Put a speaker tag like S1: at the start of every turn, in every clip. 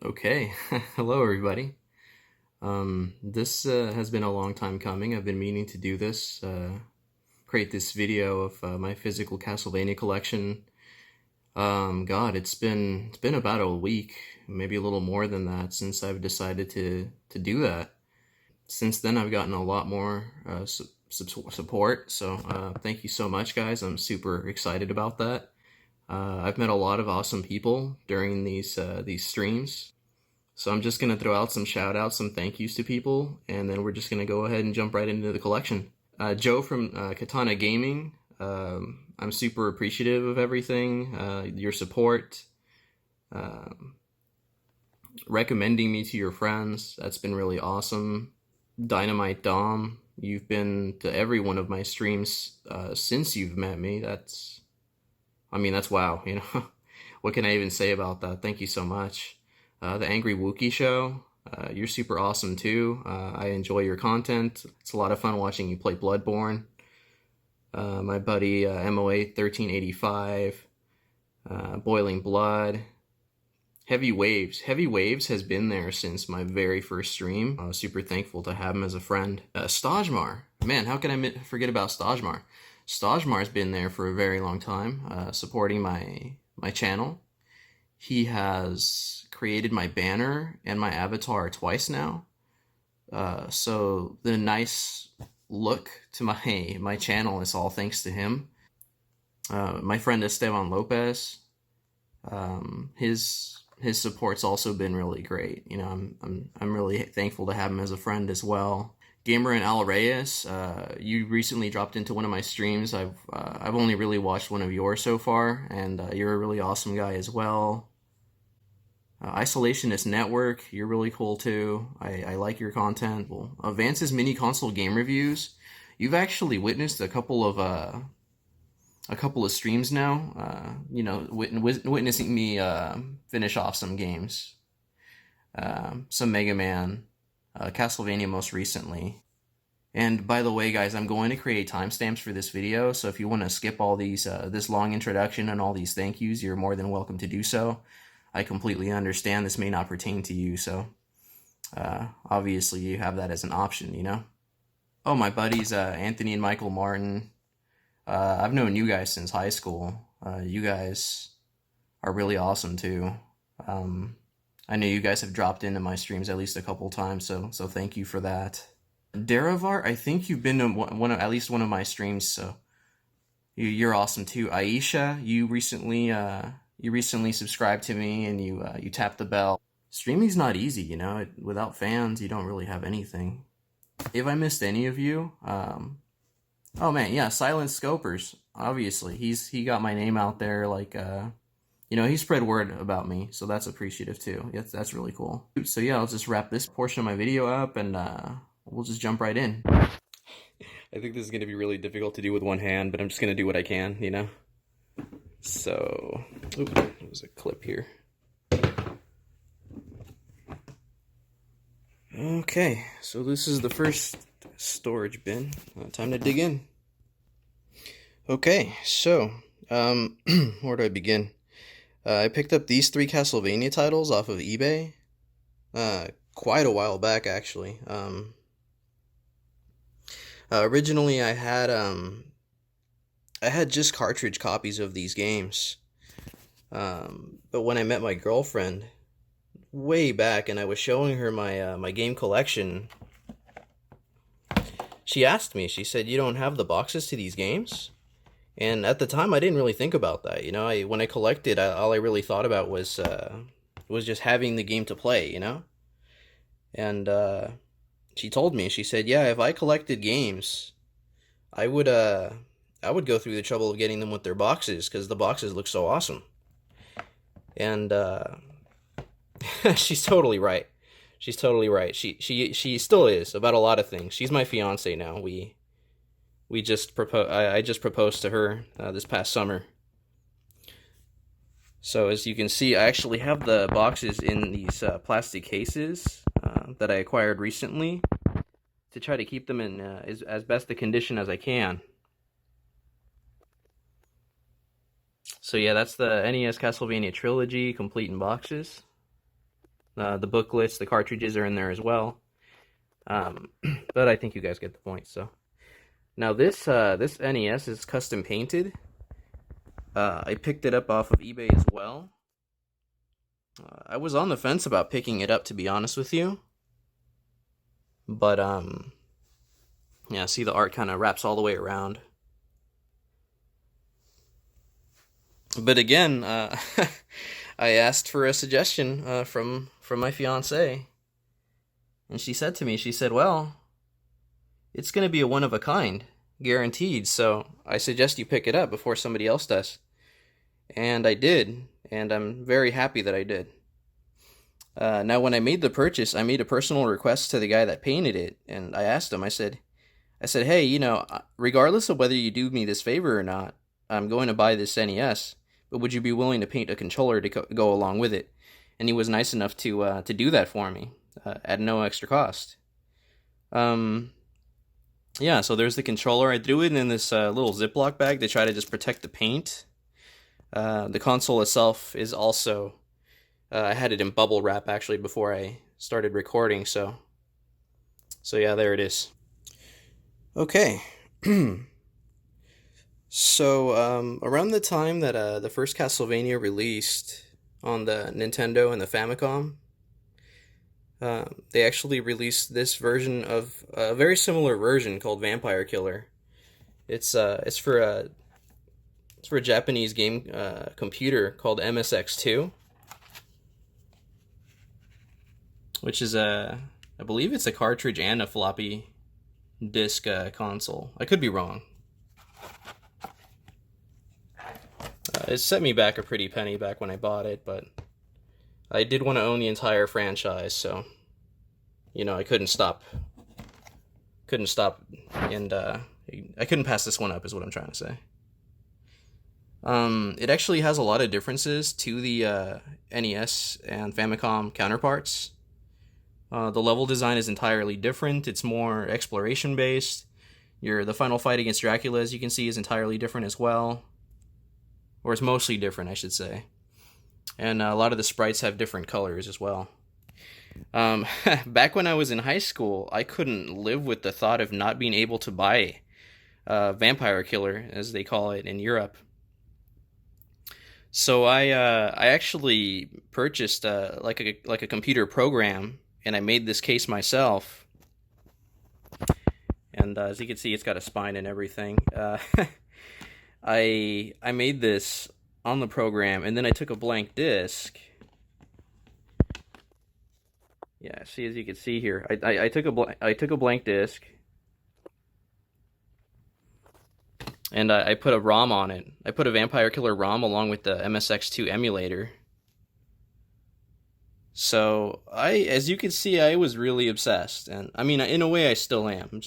S1: Okay, hello everybody. This has been a long time coming. I've been meaning to do this, create this video of my physical Castlevania collection. God, it's been about a week, maybe a little more than that, since I've decided to do that. Since then, I've gotten a lot more support. So thank you so much, guys. I'm super excited about that. I've met a lot of awesome people during these streams. So I'm just going to throw out some shout outs, some thank yous to people, and then we're just going to go ahead and jump right into the collection. Joe from Katana Gaming, I'm super appreciative of everything, your support, recommending me to your friends, that's been really awesome. Dynamite Dom, you've been to every one of my streams since you've met me. That's wow, you know. What can I even say about that? Thank you so much. The Angry Wookie Show, you're super awesome too. I enjoy your content. It's a lot of fun watching you play Bloodborne. My buddy MOA 1385, Boiling Blood, Heavy Waves. Heavy Waves has been there since my very first stream. I was super thankful to have him as a friend. Stajmar, man, how can I forget about Stajmar? Stajmar's been there for a very long time, supporting my channel. He has created my banner and my avatar twice now. So the nice look to my channel is all thanks to him. My friend Esteban Lopez, his support's also been really great. You know, I'm really thankful to have him as a friend as well. Gamer and Al Reyes, you recently dropped into one of my streams. I've only really watched one of yours so far, and you're a really awesome guy as well. Isolationist Network, you're really cool too. I like your content. Well, Vance's mini console game reviews. You've actually witnessed a couple of streams now. You know, witnessing me finish off some games, some Mega Man, Castlevania most recently. And by the way, guys, I'm going to create timestamps for this video, so if you want to skip all these this long introduction and all these thank yous, you're more than welcome to do so. I completely understand this may not pertain to you, so obviously you have that as an option, you know? Oh, my buddies Anthony and Michael Martin. I've known you guys since high school. You guys are really awesome too. I know you guys have dropped into my streams at least a couple times, so thank you for that. Derivar, I think you've been to at least one of my streams, so you're awesome too. Aisha, you recently subscribed to me and you tapped the bell. Streaming's not easy, you know. Without fans, you don't really have anything. If I missed any of you, oh man, yeah, Silent Scopers. Obviously, he got my name out there. Like, you know, he spread word about me, so that's appreciative too. That's really cool. So yeah, I'll just wrap this portion of my video up, and we'll just jump right in. I think this is gonna be really difficult to do with one hand, but I'm just gonna do what I can, you know. So, there's a clip here. Okay, so this is the first storage bin. Time to dig in. Okay, so, where do I begin? I picked up these 3 Castlevania titles off of eBay, quite a while back, actually. Originally I had just cartridge copies of these games, but when I met my girlfriend way back and I was showing her my game collection, she asked me, she said, "You don't have the boxes to these games?" And at the time I didn't really think about that, you know. When I collected, all I really thought about was just having the game to play, you know. And she told me, she said, "Yeah, if I collected games, I would go through the trouble of getting them with their boxes, because the boxes look so awesome." And she's totally right. She's totally right. She still is about a lot of things. She's my fiance now. We just I just proposed to her this past summer. So as you can see, I actually have the boxes in these plastic cases that I acquired recently to try to keep them in as best a condition as I can. So yeah, that's the NES Castlevania Trilogy, complete in boxes. The booklets, the cartridges are in there as well. But I think you guys get the point. So now this NES is custom painted. I picked it up off of eBay as well. I was on the fence about picking it up, to be honest with you. But yeah, see, the art kind of wraps all the way around. But again, I asked for a suggestion from my fiance, and she said to me, she said, "Well, it's going to be a one of a kind, guaranteed. So I suggest you pick it up before somebody else does." And I did, and I'm very happy that I did. Now, when I made the purchase, I made a personal request to the guy that painted it, and I asked him. I said, "Hey, you know, regardless of whether you do me this favor or not, I'm going to buy this NES. But would you be willing to paint a controller to go along with it?" And he was nice enough to do that for me at no extra cost. Yeah, so there's the controller. I threw it in this little Ziploc bag to try to just protect the paint. The console itself is also, I had it in bubble wrap actually before I started recording, so yeah, there it is. Okay. So, around the time that the first Castlevania released on the Nintendo and the Famicom, they actually released this version of a very similar version called Vampire Killer. It's for a Japanese game computer called MSX2, which is I believe it's a cartridge and a floppy disk console. I could be wrong. It set me back a pretty penny back when I bought it, but I did want to own the entire franchise, so, you know, I couldn't stop, and I couldn't pass this one up, is what I'm trying to say. It actually has a lot of differences to the NES and Famicom counterparts. The level design is entirely different. It's more exploration based. The final fight against Dracula, as you can see, is entirely different as well. Or it's mostly different, I should say. And a lot of the sprites have different colors as well. Back when I was in high school, I couldn't live with the thought of not being able to buy Vampire Killer, as they call it in Europe. So I actually purchased like a computer program, and I made this case myself. And as you can see, it's got a spine and everything. I made this on the program, and then I took a blank disc. Yeah, see, as you can see here, I took a blank disc, and I put a ROM on it. I put a Vampire Killer ROM along with the MSX2 emulator. So as you can see, I was really obsessed, and I mean, in a way, I still am.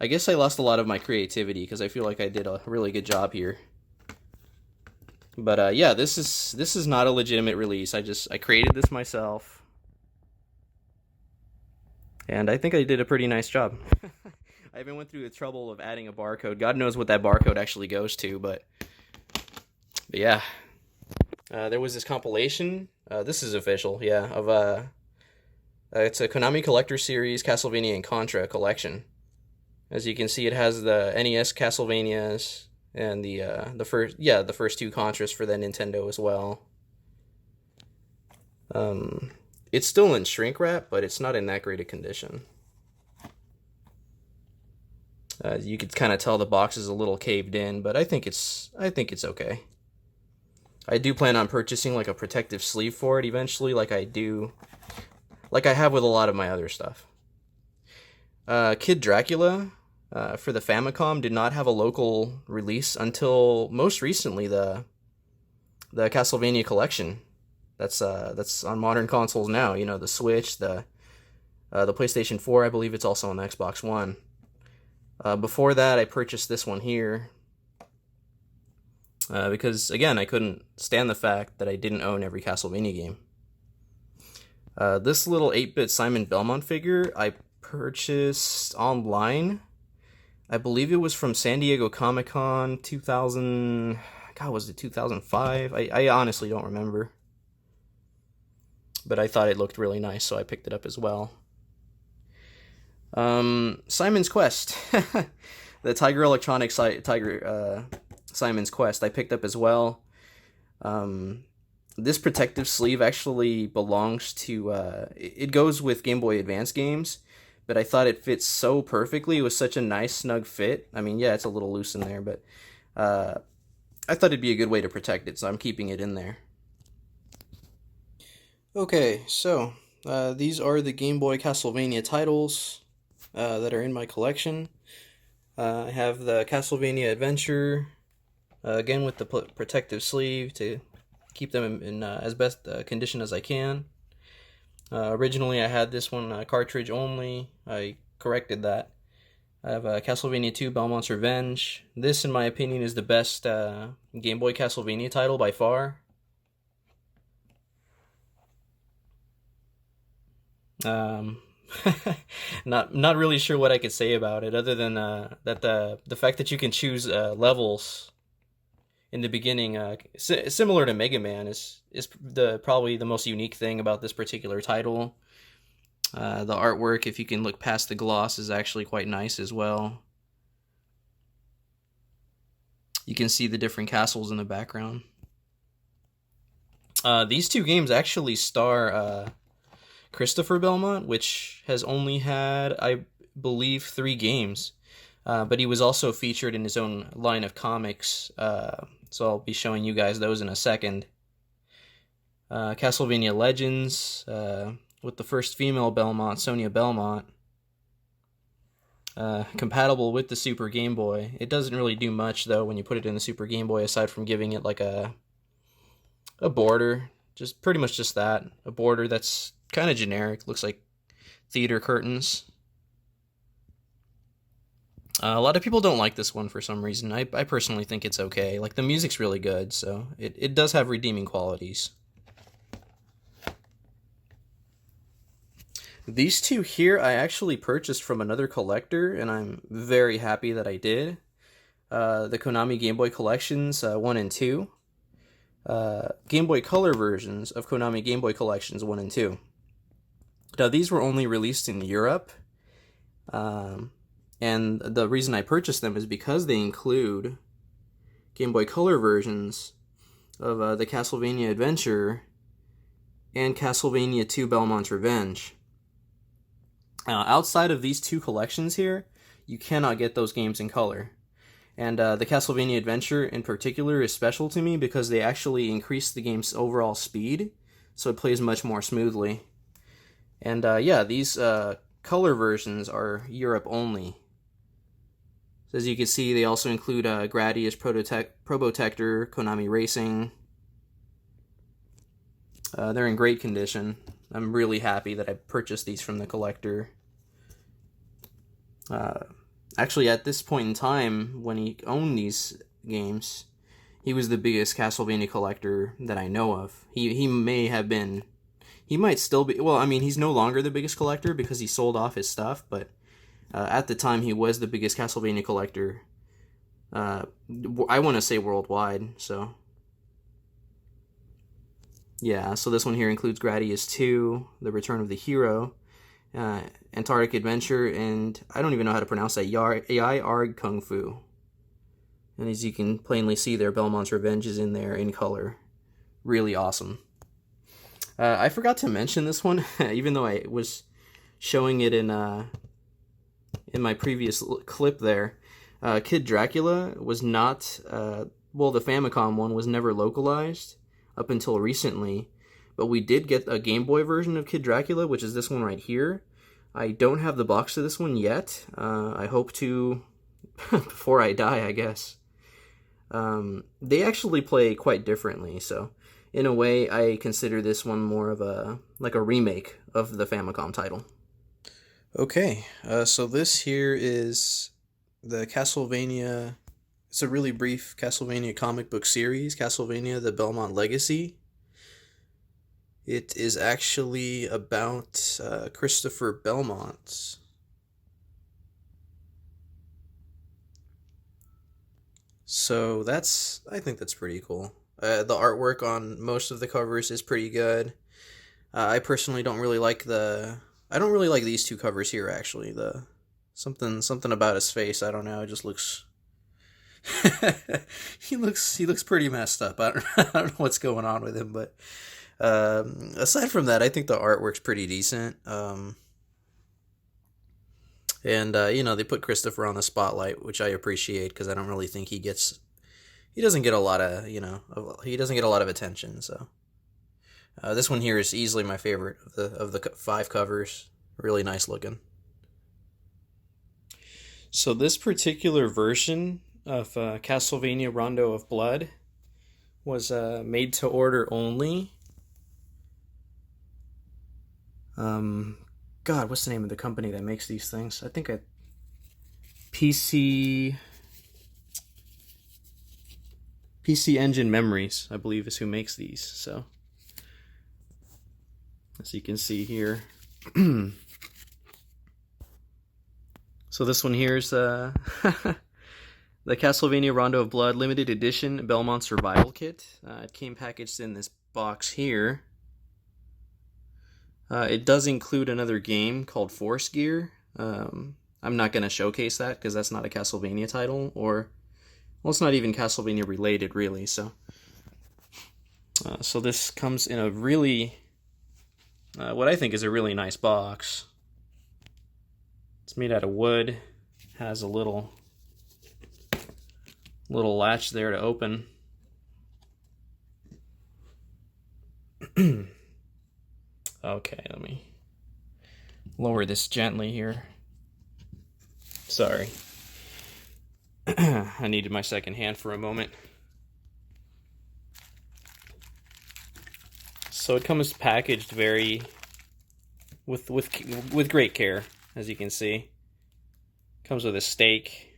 S1: I guess I lost a lot of my creativity because I feel like I did a really good job here. But yeah, this is not a legitimate release. I created this myself, and I think I did a pretty nice job. I even went through the trouble of adding a barcode. God knows what that barcode actually goes to, but yeah. There was this compilation. This is official, yeah. Of it's a Konami Collector Series Castlevania and Contra collection. As you can see, it has the NES Castlevanias and the first two Contras for the Nintendo as well. It's still in shrink wrap, but it's not in that great a condition. You could kind of tell the box is a little caved in, but I think it's okay. I do plan on purchasing like a protective sleeve for it eventually, like I have with a lot of my other stuff. Kid Dracula for the Famicom did not have a local release until most recently the Castlevania collection. That's on modern consoles now. You know, the Switch, the PlayStation 4. I believe it's also on the Xbox One. Before that, I purchased this one here because again, I couldn't stand the fact that I didn't own every Castlevania game. This little 8-bit Simon Belmont figure I purchased online. I believe it was from San Diego Comic-Con 2000. God, was it 2005? I honestly don't remember. but I thought it looked really nice, so I picked it up as well. Simon's Quest. The Tiger Electronics Simon's Quest I picked up as well. This protective sleeve actually belongs to, it goes with Game Boy Advance games, but I thought it fits so perfectly. It was such a nice, snug fit. I mean, yeah, it's a little loose in there, but I thought it'd be a good way to protect it, so I'm keeping it in there. Okay, so these are the Game Boy Castlevania titles that are in my collection. I have the Castlevania Adventure, again with the protective sleeve to keep them in as best condition as I can. Originally I had this one cartridge only. I corrected that. I have Castlevania 2 Belmont's Revenge. This, in my opinion, is the best Game Boy Castlevania title by far. Not really sure what I could say about it, other than that the fact that you can choose levels in the beginning, similar to Mega Man, is probably the most unique thing about this particular title. The artwork, if you can look past the gloss, is actually quite nice as well. You can see the different castles in the background. These two games actually star Christopher Belmont, which has only had, I believe, 3 games. But he was also featured in his own line of comics, so I'll be showing you guys those in a second. Castlevania Legends, with the first female Belmont, Sonia Belmont. Compatible with the Super Game Boy. It doesn't really do much, though, when you put it in the Super Game Boy, aside from giving it like a border. Just pretty much just that. A border that's kind of generic, looks like theater curtains. A lot of people don't like this one for some reason. I personally think it's okay. Like, the music's really good, so it does have redeeming qualities. These two here I actually purchased from another collector, and I'm very happy that I did. The Konami Game Boy Collections 1 and 2. Game Boy Color versions of Konami Game Boy Collections 1 and 2. Now, these were only released in Europe, and the reason I purchased them is because they include Game Boy Color versions of the Castlevania Adventure and Castlevania 2 Belmont's Revenge. Outside of these two collections here, you cannot get those games in color. And the Castlevania Adventure in particular is special to me because they actually increase the game's overall speed, so it plays much more smoothly. And yeah, these color versions are Europe only. So as you can see, they also include Gradius, Probotector, Konami Racing. They're in great condition. I'm really happy that I purchased these from the collector. Actually, at this point in time, when he owned these games, he was the biggest Castlevania collector that I know of. He may have been... He might still be... Well, I mean, he's no longer the biggest collector because he sold off his stuff, but at the time, he was the biggest Castlevania collector. I want to say worldwide, so... Yeah, so this one here includes Gradius 2, The Return of the Hero, Antarctic Adventure, and I don't even know how to pronounce that, Yai Arg Kung Fu. And as you can plainly see there, Belmont's Revenge is in there in color. Really awesome. I forgot to mention this one, even though I was showing it in my previous clip there. Kid Dracula was not, well, the Famicom one was never localized up until recently, but we did get a Game Boy version of Kid Dracula, which is this one right here. I don't have the box to this one yet. I hope to before I die, I guess. They actually play quite differently, so in a way, I consider this one more of a remake of the Famicom title. Okay, so this here is the Castlevania. It's a really brief Castlevania comic book series, Castlevania: The Belmont Legacy. It is actually about Christopher Belmont. So I think that's pretty cool. The artwork on most of the covers is pretty good. I personally don't really like I don't really like these two covers here, actually. Something about his face, I don't know, it just looks... he looks pretty messed up. I don't know what's going on with him, but aside from that, I think the artwork's pretty decent. And they put Christopher on the spotlight, which I appreciate, because I don't really think he doesn't get a lot of, he doesn't get a lot of attention. So this one here is easily my favorite of the 5 covers. Really nice looking. So this particular version of Castlevania Rondo of Blood was made to order only. God, what's the name of the company that makes these things? I think PC Engine Memories, I believe, is who makes these. So, as you can see here. So this one here is the Castlevania Rondo of Blood Limited Edition Belmont Survival Kit. It came packaged in this box here. It does include another game called Force Gear. I'm not going to showcase that because that's not a Castlevania title, well, it's not even Castlevania related, really. So this comes in a really, what I think is a really nice box. It's made out of wood, has a little latch there to open. Okay, let me lower this gently here. Sorry. I needed my second hand for a moment. So it comes packaged with great care, as you can see. Comes with a stake.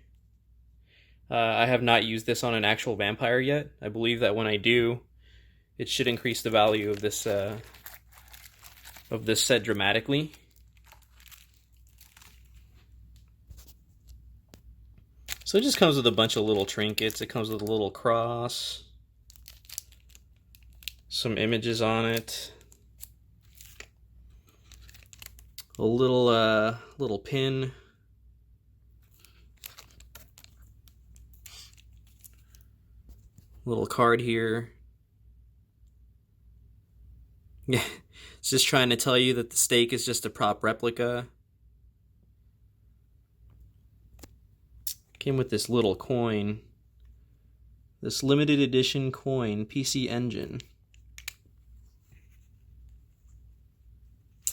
S1: I have not used this on an actual vampire yet. I believe that when I do, it should increase the value of this set dramatically. So it just comes with a bunch of little trinkets. It comes with a little cross, some images on it, a little pin, little card here. Yeah, it's just trying to tell you that the stake is just a prop replica. Came with this little coin, this limited edition coin, PC Engine.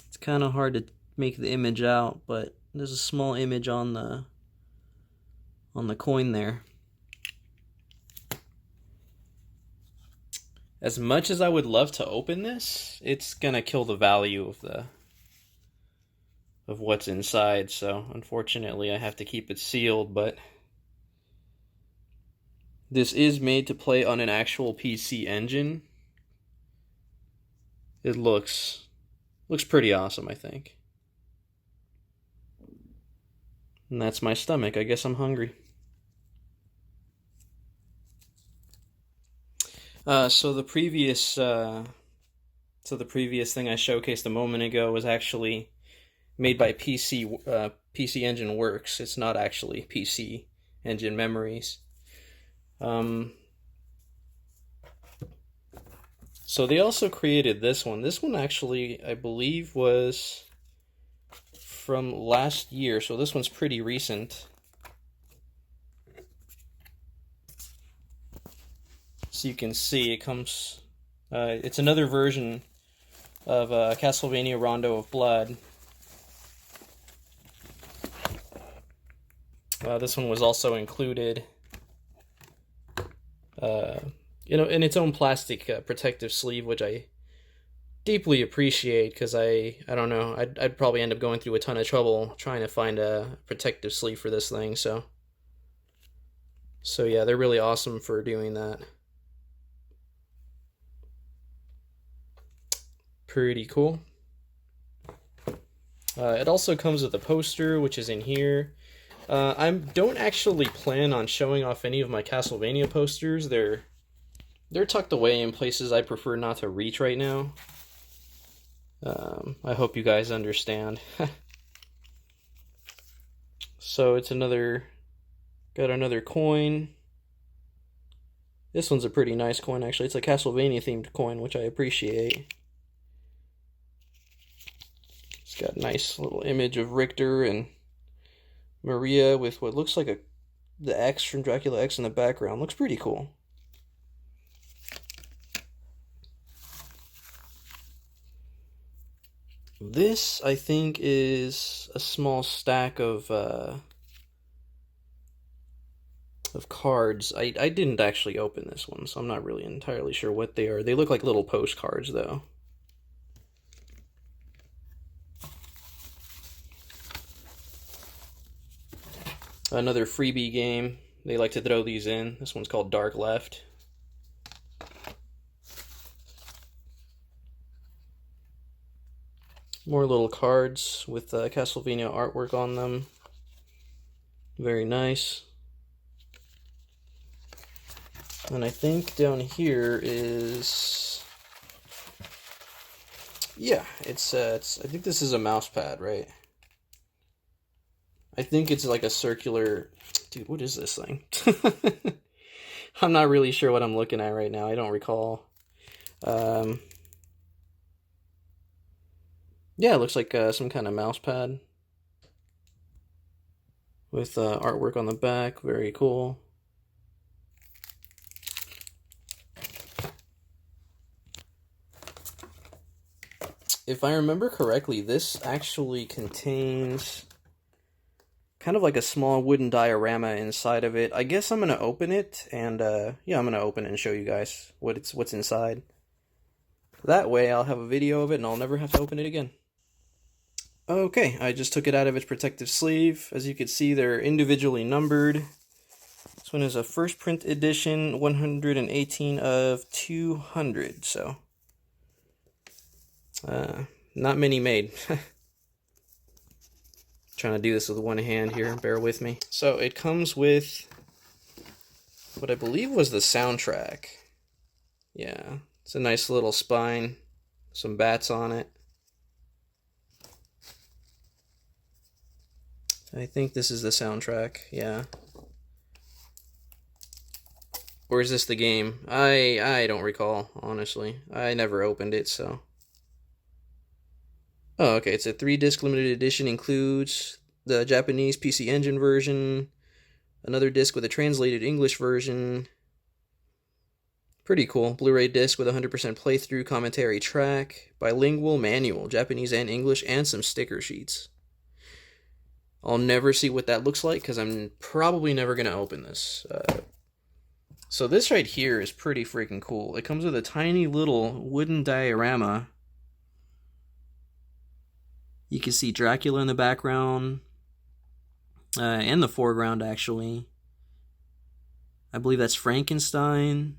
S1: It's kind of hard to make the image out, but there's a small image on the coin there. As much as I would love to open this, it's gonna kill the value of what's inside, so unfortunately I have to keep it sealed, but this is made to play on an actual PC engine. It looks pretty awesome, I think. And that's my stomach. I guess I'm hungry. So the previous thing I showcased a moment ago was actually made by PC Engine Works. It's not actually PC Engine Memories. So they also created this one. This one actually, I believe, was from last year. So this one's pretty recent. So you can see it comes, it's another version of Castlevania Rondo of Blood. This one was also included, in its own plastic protective sleeve, which I deeply appreciate, because I don't know, I'd probably end up going through a ton of trouble trying to find a protective sleeve for this thing, so yeah, they're really awesome for doing that. Pretty cool. It also comes with a poster, which is in here. I don't actually plan on showing off any of my Castlevania posters. They're tucked away in places I prefer not to reach right now. I hope you guys understand. So it's got another coin. This one's a pretty nice coin, actually. It's a Castlevania themed coin, which I appreciate. It's got a nice little image of Richter and Maria with what looks like the X from Dracula X in the background. Looks pretty cool. This, I think, is a small stack of cards. I didn't actually open this one, so I'm not really entirely sure what they are. They look like little postcards, though. Another freebie game. They like to throw these in. This one's called Dark Left. More little cards with Castlevania artwork on them. Very nice. And I think down here is... yeah, it's I think this is a mouse pad, right? I think it's like a circular... dude, what is this thing? I'm not really sure what I'm looking at right now. I don't recall. Yeah, it looks like some kind of mouse pad with artwork on the back. Very cool. If I remember correctly, this actually contains kind of like a small wooden diorama inside of it. I guess I'm going to open it, and yeah, I'm going to open it and show you guys what's inside. That way I'll have a video of it and I'll never have to open it again. Okay, I just took it out of its protective sleeve. As you can see, they're individually numbered. This one is a first print edition, 118 of 200, so not many made. Trying to do this with one hand here, bear with me. So it comes with what I believe was the soundtrack. Yeah, it's a nice little spine, some bats on it. I think this is the soundtrack, yeah. Or is this the game? I don't recall, honestly. I never opened it, so... oh, okay, it's a 3-disc limited edition, includes the Japanese PC Engine version, another disc with a translated English version. Pretty cool. Blu-ray disc with 100% playthrough commentary track, bilingual manual, Japanese and English, and some sticker sheets. I'll never see what that looks like, because I'm probably never going to open this. So this right here is pretty freaking cool. It comes with a tiny little wooden diorama. You can see Dracula in the background, and the foreground, actually. I believe that's Frankenstein.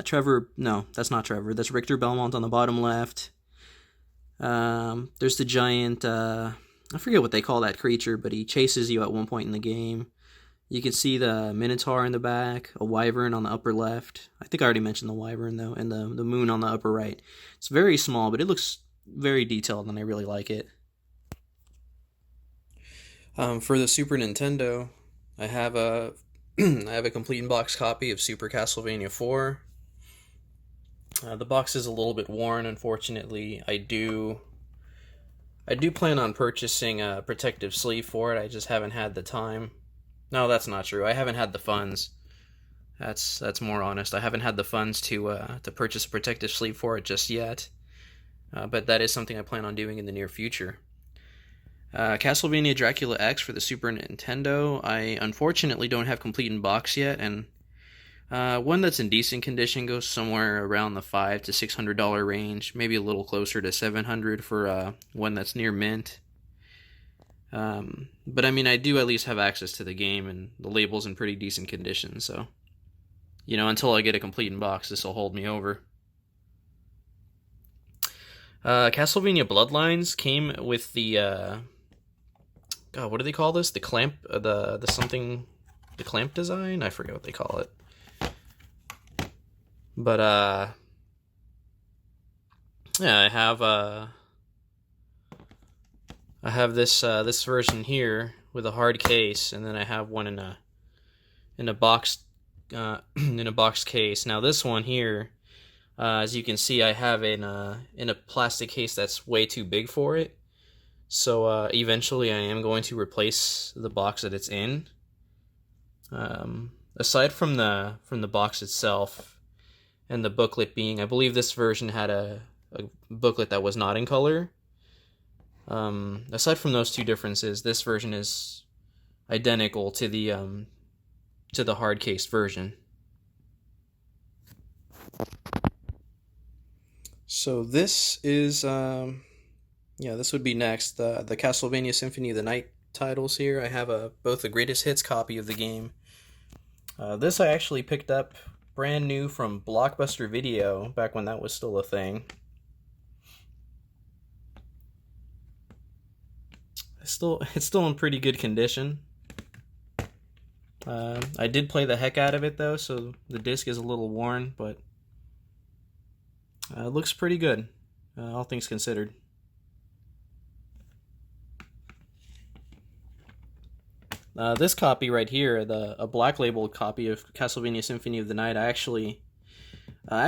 S1: Trevor, no, that's not Trevor. That's Richter Belmont on the bottom left. There's the giant... I forget what they call that creature, but he chases you at one point in the game. You can see the Minotaur in the back, a wyvern on the upper left. I think I already mentioned the wyvern, though, and the moon on the upper right. It's very small, but it looks very detailed, and I really like it. For the Super Nintendo, I have a I have a complete in-box copy of Super Castlevania 4. The box is a little bit worn, unfortunately. I do plan on purchasing a protective sleeve for it. I just haven't had the time. No, that's not true. I haven't had the funds. That's more honest. I haven't had the funds to purchase a protective sleeve for it just yet. But that is something I plan on doing in the near future. Castlevania Dracula X for the Super Nintendo. I unfortunately don't have complete in box yet, and one that's in decent condition goes somewhere around the $500 to $600 range, maybe a little closer to $700 for one that's near mint. But I mean, I do at least have access to the game, and the label's in pretty decent condition, so, you know, until I get a complete in box, this will hold me over. Castlevania Bloodlines came with the God, what do they call this? The clamp, the clamp design? I forget what they call it. But yeah, I have
S2: I have this version here with a hard case, and then I have one in a box in a box case. Now this one here, as you can see, I have in a plastic case that's way too big for it. So eventually, I am going to replace the box that it's in. Aside from the box itself and the booklet being, I believe this version had a booklet that was not in color. Aside from those two differences, this version is identical to the hard case version. So this is this would be next. The Castlevania Symphony of the Night titles here. I have both the greatest hits copy of the game. This I actually picked up brand new from Blockbuster Video back when that was still a thing. It's still in pretty good condition. I did play the heck out of it though, so the disc is a little worn, but it looks pretty good, all things considered. This copy right here, a black label copy of Castlevania Symphony of the Night, I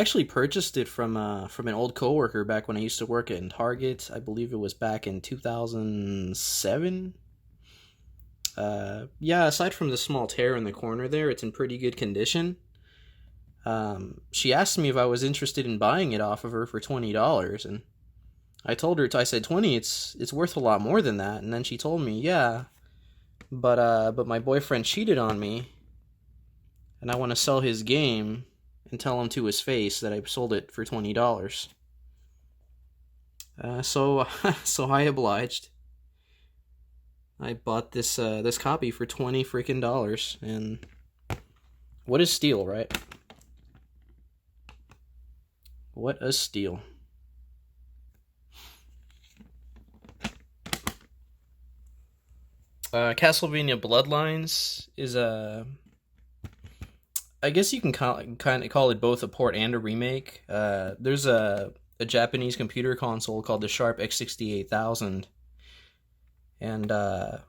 S2: actually purchased it from an old coworker back when I used to work at Target. I believe it was back in 2007. Aside from the small tear in the corner there, it's in pretty good condition. She asked me if I was interested in buying it off of her for $20, and I told her, I said, 20, it's worth a lot more than that. And then she told me, yeah, but my boyfriend cheated on me, and I want to sell his game and tell him to his face that I sold it for $20. So I obliged. I bought this copy for $20 freaking dollars, and what a steal, right? What a steal. Castlevania Bloodlines is I guess you can kind of call it both a port and a remake. There's a Japanese computer console called the Sharp X68000, and it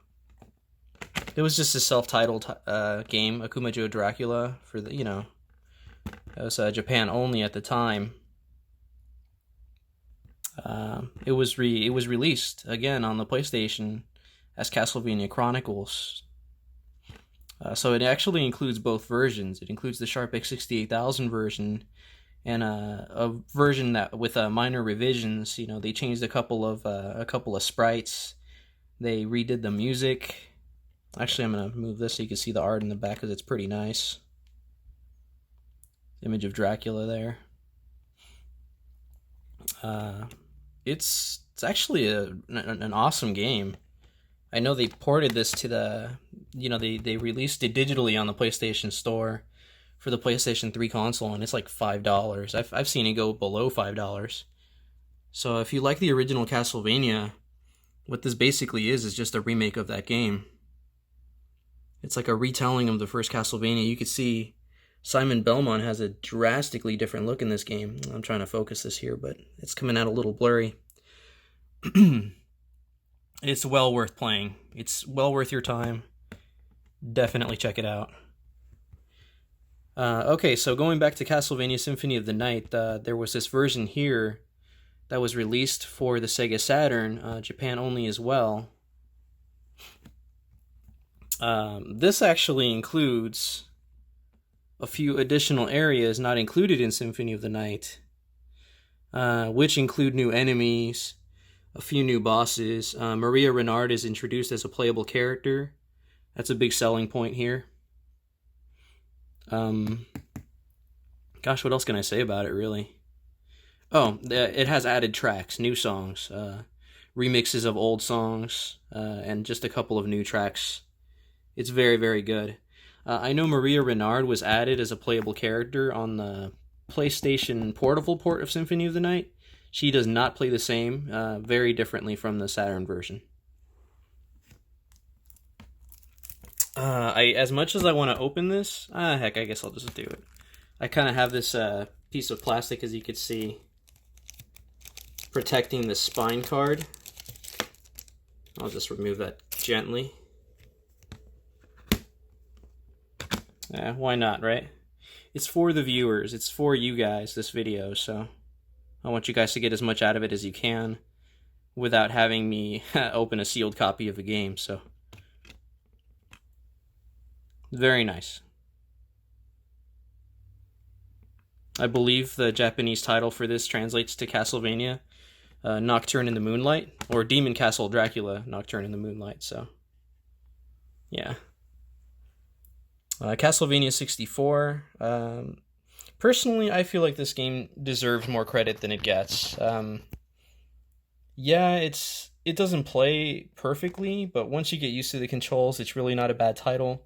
S2: was just a self-titled game, Akumajo Dracula, for the, it was Japan only at the time. It was released again on the PlayStation as Castlevania Chronicles. So it actually includes both versions. It includes the Sharp X68000 version and a version that with minor revisions. They changed a couple of sprites. They redid the music. Actually, I'm gonna move this so you can see the art in the back because it's pretty nice. Image of Dracula there. It's actually an awesome game. I know they ported this to the, they released it digitally on the PlayStation Store for the PlayStation 3 console, and it's like $5. I've seen it go below $5. So if you like the original Castlevania, what this basically is just a remake of that game. It's like a retelling of the first Castlevania. You could see Simon Belmont has a drastically different look in this game. I'm trying to focus this here, but it's coming out a little blurry. It's well worth playing. It's well worth your time. Definitely check it out. Okay, so going back to Castlevania Symphony of the Night, there was this version here that was released for the Sega Saturn, Japan only as well. This actually includes a few additional areas not included in Symphony of the Night, which include new enemies, a few new bosses. Maria Renard is introduced as a playable character. That's a big selling point here. Gosh, what else can I say about it, really? Oh, it has added tracks, new songs, remixes of old songs, and just a couple of new tracks. It's very, very good. I know Maria Renard was added as a playable character on the PlayStation Portable port of Symphony of the Night. She does not play the same, very differently from the Saturn version. As much as I want to open this, heck, I guess I'll just do it. I kind of have this piece of plastic, as you can see, protecting the spine card. I'll just remove that gently. Why not, right? It's for the viewers. It's for you guys, this video, so I want you guys to get as much out of it as you can without having me open a sealed copy of the game, so very nice. I believe the Japanese title for this translates to Castlevania Nocturne in the Moonlight, or Demon Castle Dracula Nocturne in the Moonlight, so yeah. Castlevania 64. Personally, I feel like this game deserves more credit than it gets. Yeah, it doesn't play perfectly, but once you get used to the controls, it's really not a bad title.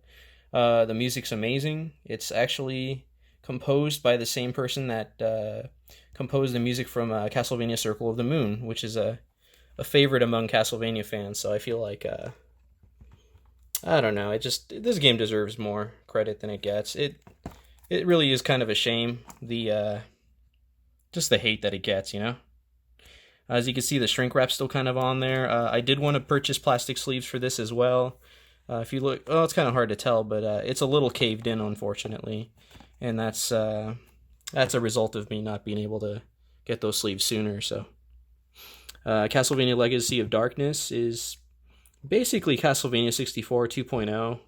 S2: The music's amazing. It's actually composed by the same person that composed the music from Castlevania Circle of the Moon, which is a favorite among Castlevania fans, so I feel like I don't know, this game deserves more credit than it gets. It really is kind of a shame, just the hate that it gets, you know? As you can see, the shrink wrap's still kind of on there. I did want to purchase plastic sleeves for this as well. If you look, oh, it's kind of hard to tell, but it's a little caved in, unfortunately. And that's a result of me not being able to get those sleeves sooner, so. Castlevania Legacy of Darkness is basically Castlevania 64 2.0.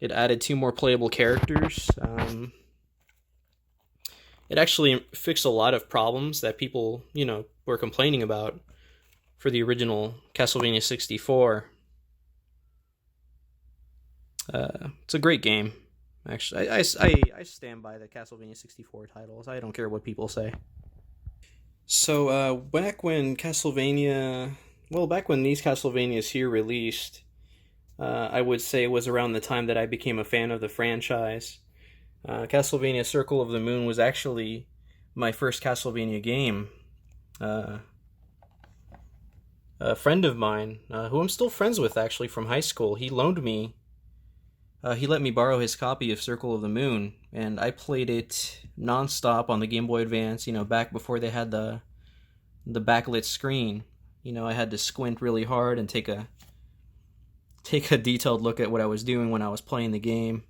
S2: It added 2 more playable characters. It actually fixed a lot of problems that people, were complaining about for the original Castlevania 64. It's a great game. Actually, I stand by the Castlevania 64 titles. I don't care what people say. So, back when these Castlevanias here released, I would say it was around the time that I became a fan of the franchise. Castlevania Circle of the Moon was actually my first Castlevania game. A friend of mine, who I'm still friends with actually from high school, he let me borrow his copy of Circle of the Moon, and I played it non-stop on the Game Boy Advance, back before they had the backlit screen. I had to squint really hard and take a detailed look at what I was doing when I was playing the game.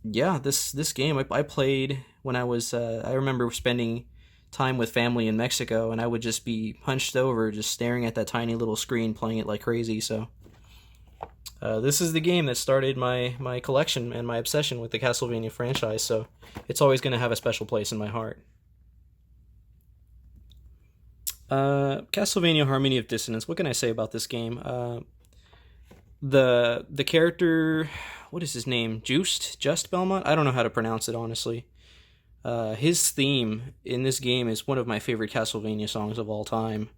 S2: Yeah, this game I played when I was, I remember spending time with family in Mexico, and I would just be hunched over, just staring at that tiny little screen, playing it like crazy, so. This is the game that started my collection and my obsession with the Castlevania franchise, so it's always going to have a special place in my heart. Castlevania Harmony of Dissonance, what can I say about this game? The character, what is his name? Just Belmont? I don't know how to pronounce it, honestly. His theme in this game is one of my favorite Castlevania songs of all time.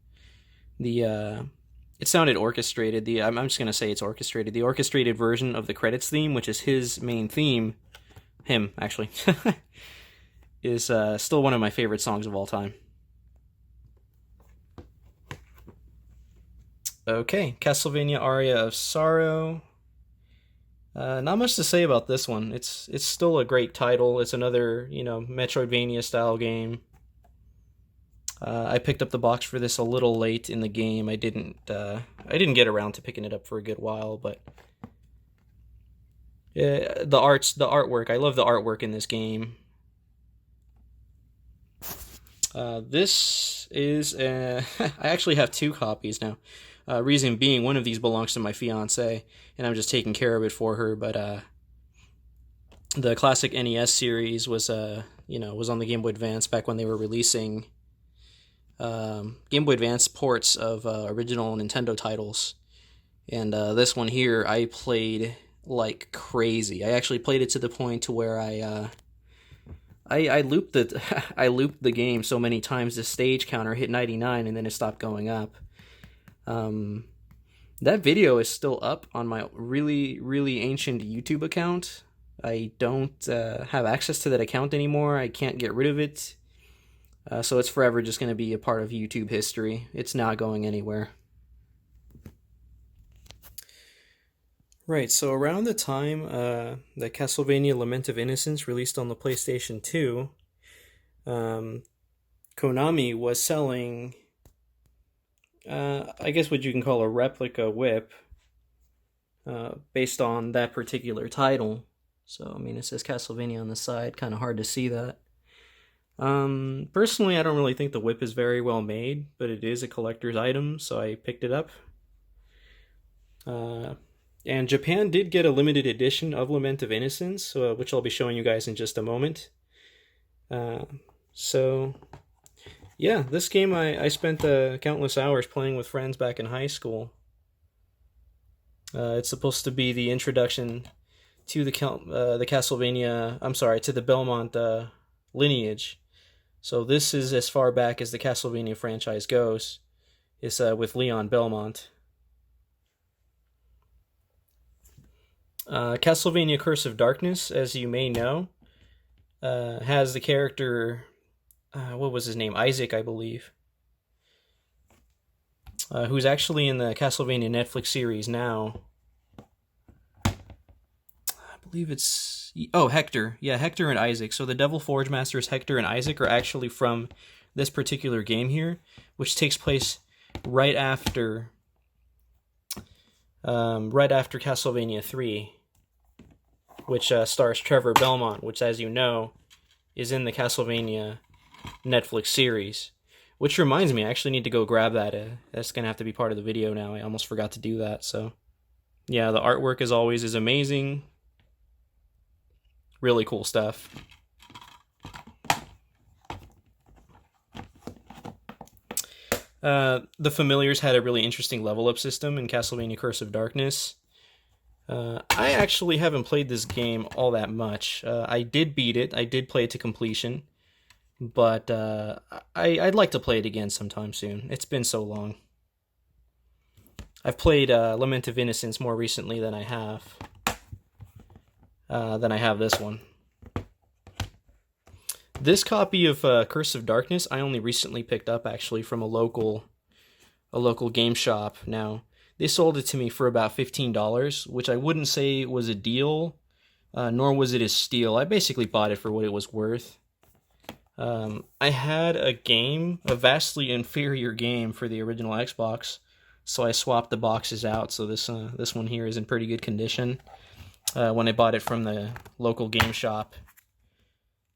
S2: It sounded orchestrated. I'm just going to say it's orchestrated. The orchestrated version of the credits theme, which is his main theme, him, actually, is still one of my favorite songs of all time. Okay, Castlevania Aria of Sorrow. Not much to say about this one. It's still a great title. It's another, Metroidvania-style game. I picked up the box for this a little late in the game. I didn't get around to picking it up for a good while, but the artwork. I love the artwork in this game. This is I actually have 2 copies now. Reason being, one of these belongs to my fiance, and I'm just taking care of it for her. But the classic NES series was was on the Game Boy Advance back when they were releasing Game Boy Advance ports of original Nintendo titles, and this one here I played like crazy. I actually played it to the point to where I looped the game so many times the stage counter hit 99 and then it stopped going up. That video is still up on my really, really ancient YouTube account. I don't have access to that account anymore. I can't get rid of it. So it's forever just going to be a part of YouTube history. It's not going anywhere. Right, so around the time that Castlevania Lament of Innocence released on the PlayStation 2, Konami was selling I guess what you can call a replica whip, based on that particular title. So, I mean, it says Castlevania on the side, kind of hard to see that. Personally, I don't really think the whip is very well made, but it is a collector's item, so I picked it up. And Japan did get a limited edition of Lament of Innocence, which I'll be showing you guys in just a moment. So, yeah, this game I spent countless hours playing with friends back in high school. It's supposed to be the introduction to the Castlevania, I'm sorry, to the Belmont lineage. So this is as far back as the Castlevania franchise goes. It's with Leon Belmont. Castlevania Curse of Darkness, as you may know, has the character, what was his name? Isaac, I believe. Who's actually in the Castlevania Netflix series now. I believe it's... Oh, Hector. Yeah, Hector and Isaac. So the Devil Forge Masters Hector and Isaac are actually from this particular game here, which takes place right after Castlevania 3, which stars Trevor Belmont, which, as you know, is in the Castlevania Netflix series. Which reminds me, I actually need to go grab that. That's going to have to be part of the video now. I almost forgot to do that. So, yeah, the artwork, as always, is amazing. Really cool stuff. The Familiars had a really interesting level up system in Castlevania Curse of Darkness. I actually haven't played this game all that much. I did beat it. I did play it to completion. But I'd like to play it again sometime soon. It's been so long. I've played Lament of Innocence more recently than I have this one. This copy of Curse of Darkness I only recently picked up, actually, from a local game shop. Now, they sold it to me for about $15, which I wouldn't say was a deal, nor was it a steal. I basically bought it for what it was worth. I had a vastly inferior game for the original Xbox, so I swapped the boxes out. So this one here is in pretty good condition. When I bought it from the local game shop,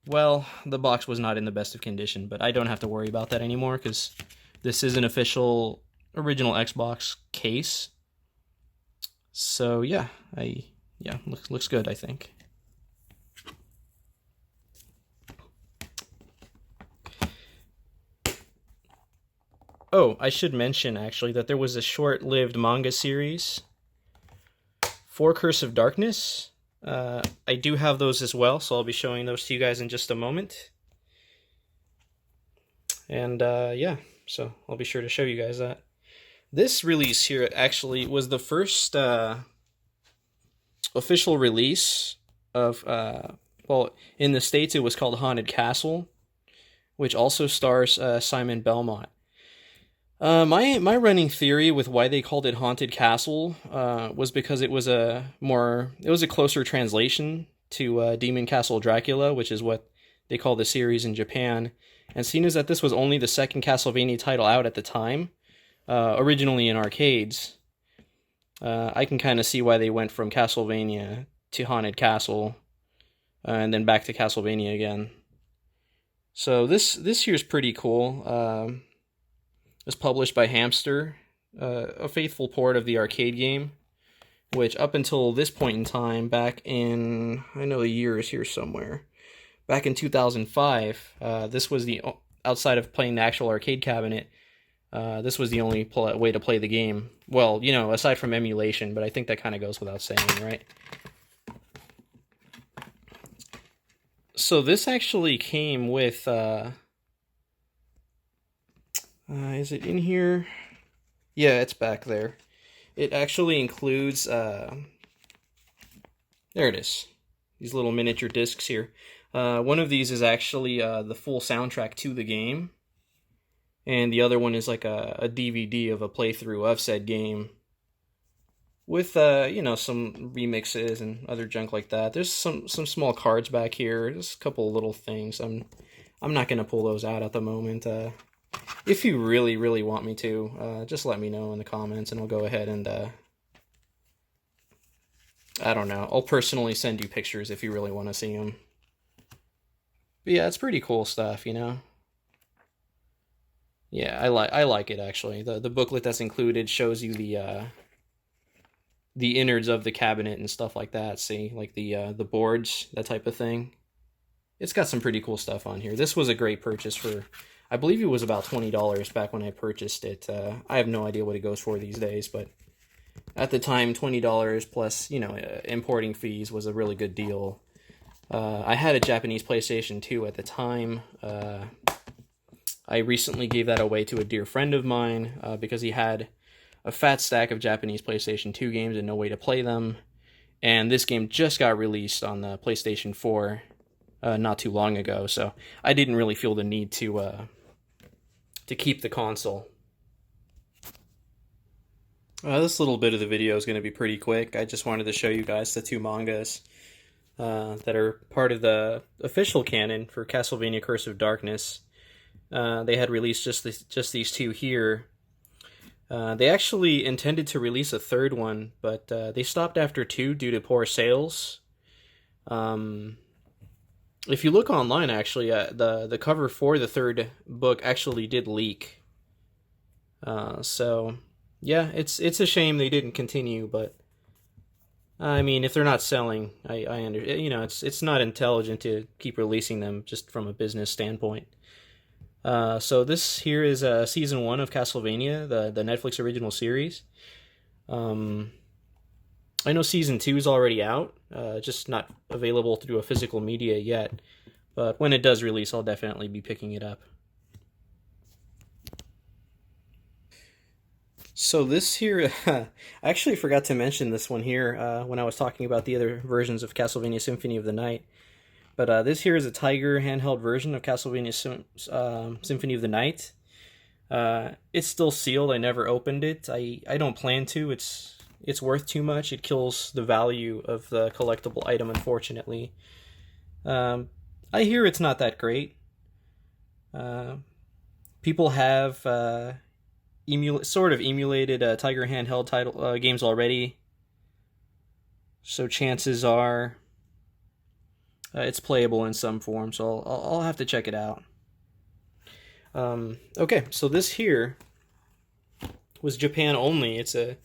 S2: well, the box was not in the best of condition, but I don't have to worry about that anymore because this is an official original Xbox case. So yeah, looks good, I think. Oh, I should mention, actually, that there was a short-lived manga series for Curse of Darkness. I do have those as well, so I'll be showing those to you guys in just a moment. And, yeah, so I'll be sure to show you guys that. This release here, actually, was the first official release of, well, in the States it was called Haunted Castle, which also stars Simon Belmont. My running theory with why they called it Haunted Castle was because it was a closer translation to Demon Castle Dracula, which is what they call the series in Japan. And seeing as that this was only the second Castlevania title out at the time, originally in arcades, I can kind of see why they went from Castlevania to Haunted Castle, and then back to Castlevania again. So this here's pretty cool. It's published by Hamster, a faithful port of the arcade game, which up until this point in time, back in, I know the year is here somewhere, back in 2005, this was the, outside of playing the actual arcade cabinet, this was the only way to play the game. Well, you know, aside from emulation, but I think that kind of goes without saying, right? So this actually came with, is it in here? Yeah, it's back there. It actually includes, there it is. These little miniature discs here. One of these is actually the full soundtrack to the game. And the other one is like a DVD of a playthrough of said game. With, you know, some remixes and other junk like that. There's some small cards back here. Just a couple of little things. I'm not going to pull those out at the moment. If you really, really want me to, just let me know in the comments, and I'll go ahead and, I don't know, I'll personally send you pictures if you really want to see them. But yeah, it's pretty cool stuff, you know? Yeah, I like it, actually. The booklet that's included shows you the innards of the cabinet and stuff like that, see? Like the boards, that type of thing. It's got some pretty cool stuff on here. This was a great purchase for, I believe it was about $20 back when I purchased it. I have no idea what it goes for these days, but at the time, $20 plus, you know, importing fees was a really good deal. I had a Japanese PlayStation 2 at the time. I recently gave that away to a dear friend of mine because he had a fat stack of Japanese PlayStation 2 games and no way to play them. And this game just got released on the PlayStation 4 not too long ago, so I didn't really feel the need to keep the console. This little bit of the video is going to be pretty quick. I just wanted to show you guys the two mangas that are part of the official canon for Castlevania Curse of Darkness. They had released just these two here. They actually intended to release a third one, but they stopped after two due to poor sales. If you look online, actually, the cover for the third book actually did leak. So yeah, it's a shame they didn't continue, but I mean, if they're not selling, I understand. You know, it's not intelligent to keep releasing them just from a business standpoint. So this here is season 1 of Castlevania, the Netflix original series. I know season 2 is already out, just not available through a physical media yet. But when it does release, I'll definitely be picking it up. So this here, I actually forgot to mention this one here when I was talking about the other versions of Castlevania Symphony of the Night. But this here is a Tiger handheld version of Castlevania Symphony of the Night. It's still sealed. I never opened it. I don't plan to. It's worth too much. It kills the value of the collectible item, unfortunately. I hear it's not that great. People have sort of emulated Tiger handheld games already, so chances are it's playable in some form. So I'll have to check it out. Okay, so this here was Japan only. It's a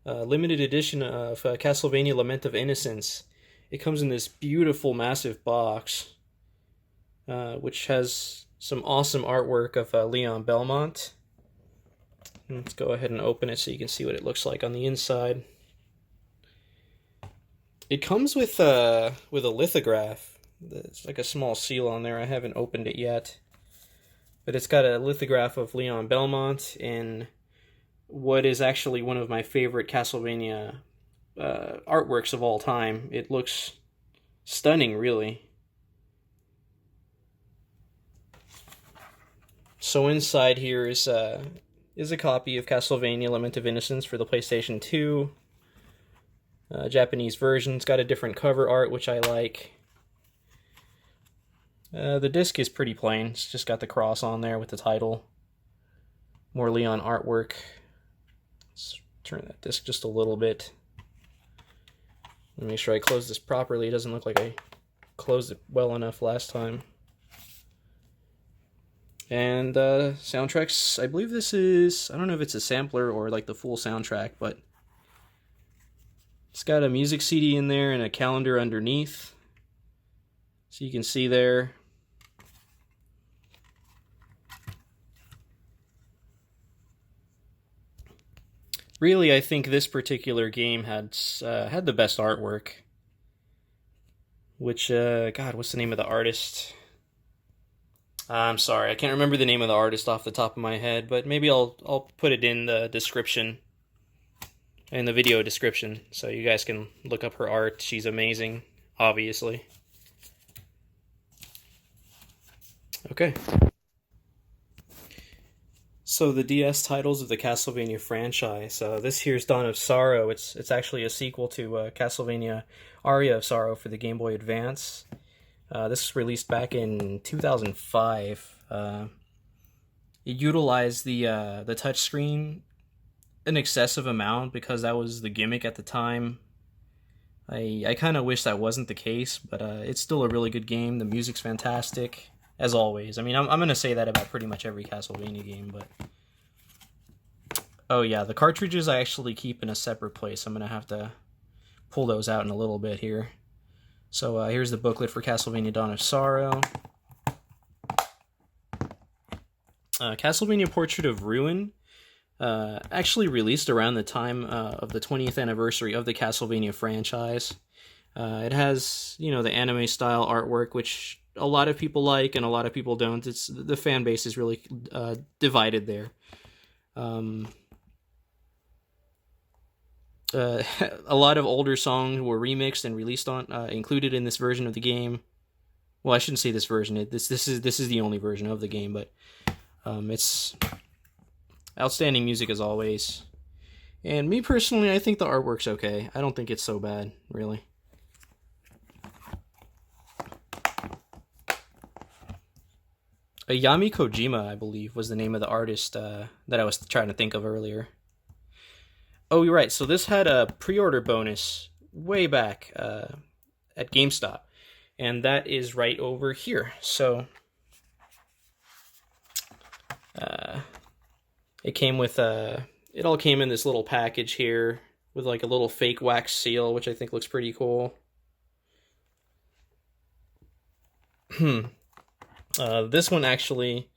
S2: limited edition of Castlevania Lament of Innocence. It comes in this beautiful, massive box, which has some awesome artwork of Leon Belmont. Let's go ahead and open it so you can see what it looks like on the inside. It comes with a lithograph. It's like a small seal on there. I haven't opened it yet. But it's got a lithograph of Leon Belmont in what is actually one of my favorite Castlevania artworks of all time. It looks stunning, really. So inside here is a copy of Castlevania Lament of Innocence for the PlayStation 2. Japanese version. It's got a different cover art, which I like. The disc is pretty plain. It's just got the cross on there with the title. More Leon artwork. Let's turn that disc just a little bit. Let me make sure I close this properly. It doesn't look like I closed it well enough last time. And soundtracks, I believe this is, I don't know if it's a sampler or like the full soundtrack, but it's got a music CD in there and a calendar underneath. So you can see there. Really, I think this particular game had the best artwork. Which, God, what's the name of the artist? I'm sorry, I can't remember the name of the artist off the top of my head, but maybe I'll put it in the description, in the video description, so you guys can look up her art. She's amazing, obviously. Okay. So the DS titles of the Castlevania franchise. This here's Dawn of Sorrow. It's actually a sequel to Castlevania Aria of Sorrow for the Game Boy Advance. This was released back in 2005. it utilized the touchscreen an excessive amount because that was the gimmick at the time. I kind of wish that wasn't the case, but it's still a really good game. The music's fantastic, as always. I mean, I'm going to say that about pretty much every Castlevania game, but... Oh yeah, the cartridges I actually keep in a separate place. I'm going to have to pull those out in a little bit here. So here's the booklet for Castlevania Dawn of Sorrow. Castlevania Portrait of Ruin actually released around the time of the 20th anniversary of the Castlevania franchise. It has, the anime style artwork, which a lot of people like and a lot of people don't. The fan base is really divided there. A lot of older songs were remixed and released included in this version of the game. Well, I shouldn't say this version. This is the only version of the game, but it's outstanding music as always. And me personally, I think the artwork's okay. I don't think it's so bad, really. Ayami Kojima, I believe, was the name of the artist that I was trying to think of earlier. Oh, you're right. So this had a pre-order bonus way back at GameStop, and that is right over here. So it came with it all came in this little package here with like a little fake wax seal, which I think looks pretty cool. This one actually,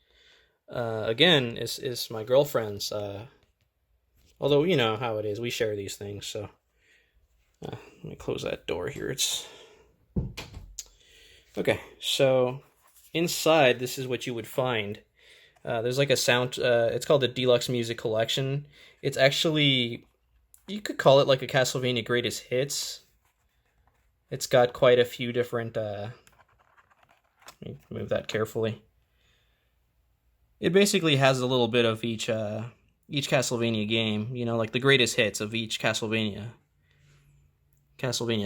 S2: again, is my girlfriend's. Although, you know how it is, we share these things, so... let me close that door here, Okay, so inside, this is what you would find. There's like a sound... it's called the Deluxe Music Collection. It's actually... You could call it like a Castlevania Greatest Hits. It's got quite a few different... let me move that carefully. It basically has a little bit of each Castlevania game, like the greatest hits of each Castlevania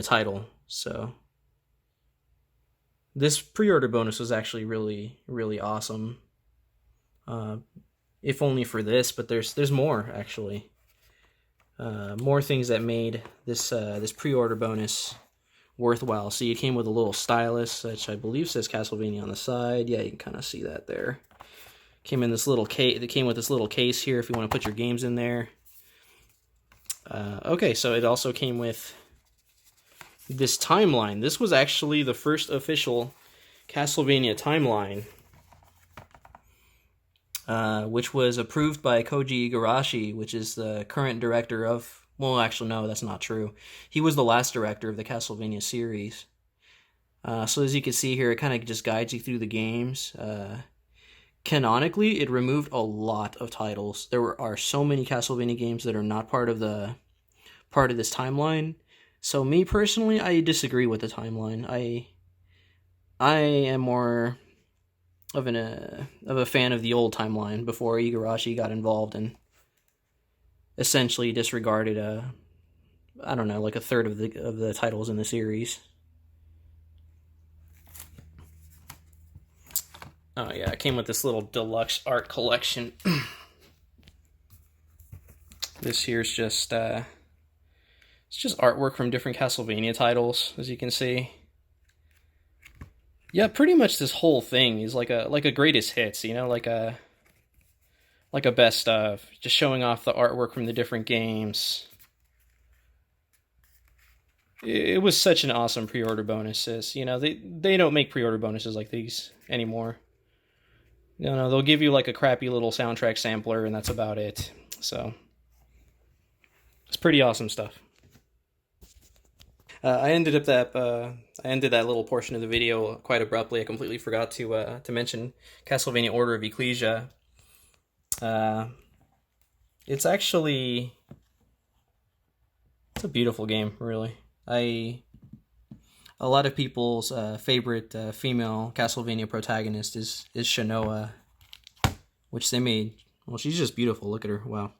S2: title. So this pre-order bonus was actually really, really awesome. If only for this, but there's more actually. More things that made this pre-order bonus worthwhile. See, it came with a little stylus, which I believe says Castlevania on the side. Yeah, you can kind of see that there. Came in this little case. It came with this little case here if you want to put your games in there. Okay, so it also came with this timeline. This was actually the first official Castlevania timeline, which was approved by Koji Igarashi, which is the current director of... Well, actually, no, that's not true. He was the last director of the Castlevania series. So as you can see here, it kind of just guides you through the games. Canonically, it removed a lot of titles. There are so many Castlevania games that are not part of this timeline. So me personally, I disagree with the timeline. I am more of a fan of the old timeline before Igarashi got involved and essentially disregarded like a third of the titles in the series. Oh yeah, it came with this little deluxe art collection. This here's just it's just artwork from different Castlevania titles, as you can see. Yeah, pretty much this whole thing is like a greatest hits, like a best of, just showing off the artwork from the different games. It was such an awesome pre-order bonuses. They don't make pre-order bonuses like these anymore. They'll give you like a crappy little soundtrack sampler, and that's about it. So it's pretty awesome stuff. I ended that little portion of the video quite abruptly. I completely forgot to mention Castlevania Order of Ecclesia. It's a beautiful game, really. A lot of people's favorite female Castlevania protagonist is Shanoa, which they made. Well, she's just beautiful. Look at her. Wow.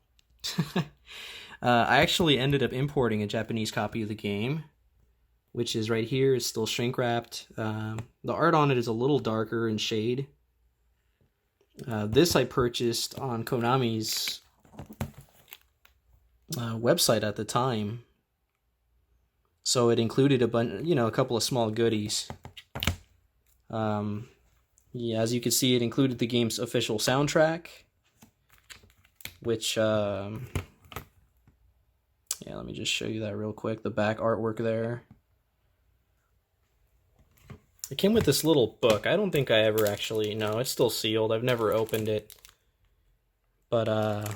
S2: I actually ended up importing a Japanese copy of the game, which is right here. It's still shrink wrapped. The art on it is a little darker in shade. This I purchased on Konami's website at the time, so it included a couple of small goodies. Yeah, as you can see, it included the game's official soundtrack, which yeah, let me just show you that real quick. The back artwork there. It came with this little book. I don't think I ever actually... No, it's still sealed. I've never opened it. But,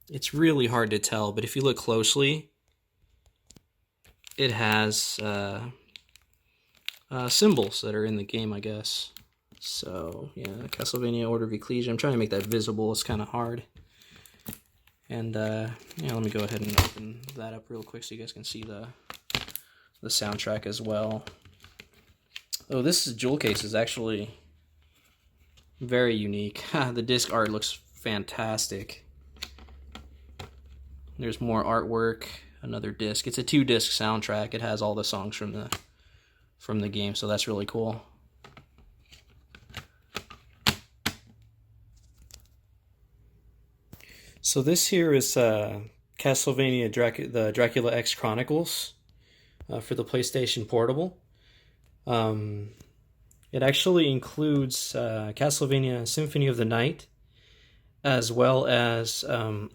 S2: it's really hard to tell. But if you look closely, it has symbols that are in the game, I guess. So, yeah, Castlevania Order of Ecclesia. I'm trying to make that visible. It's kind of hard. And, yeah, let me go ahead and open that up real quick so you guys can see the soundtrack as well. Oh, this jewel case is actually very unique. The disc art looks fantastic. There's more artwork, another disc. It's a 2-disc soundtrack. It has all the songs from the game, so that's really cool. So this here is Castlevania the Dracula X Chronicles for the PlayStation Portable. It actually includes Castlevania Symphony of the Night, as well as a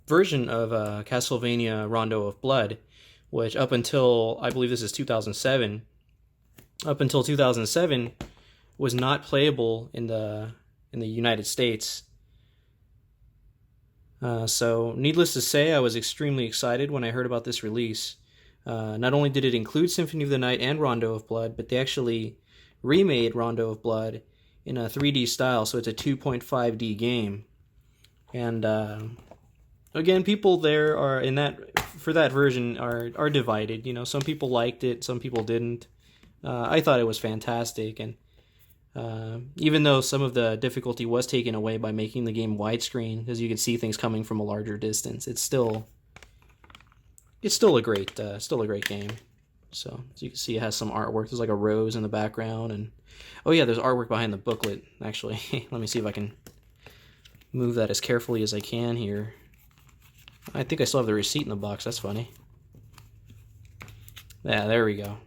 S2: version of Castlevania Rondo of Blood, which up until, I believe this is 2007, up until 2007 was not playable in the United States. So needless to say, I was extremely excited when I heard about this release. Not only did it include Symphony of the Night and Rondo of Blood, but they actually remade Rondo of Blood in a 3D style, so it's a 2.5D game. And again, people there are for that version are divided. You know, some people liked it, some people didn't. I thought it was fantastic, and even though some of the difficulty was taken away by making the game widescreen, as you can see things coming from a larger distance, it's still a great game. So as you can see, it has some artwork. There's like a rose in the background, and oh yeah, there's artwork behind the booklet. Actually, let me see if I can move that as carefully as I can here. I think I still have the receipt in the box. That's funny. Yeah, there we go.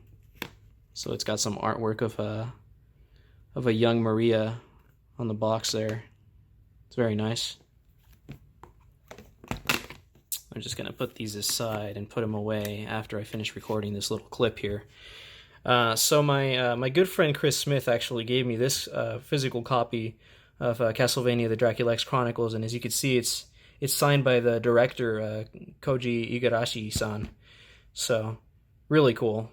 S2: So it's got some artwork of a young Maria on the box there. It's very nice. I'm just going to put these aside and put them away after I finish recording this little clip here. So my good friend Chris Smith actually gave me this physical copy of Castlevania the Dracula X Chronicles, and as you can see, it's signed by the director, Koji Igarashi-san. So, really cool.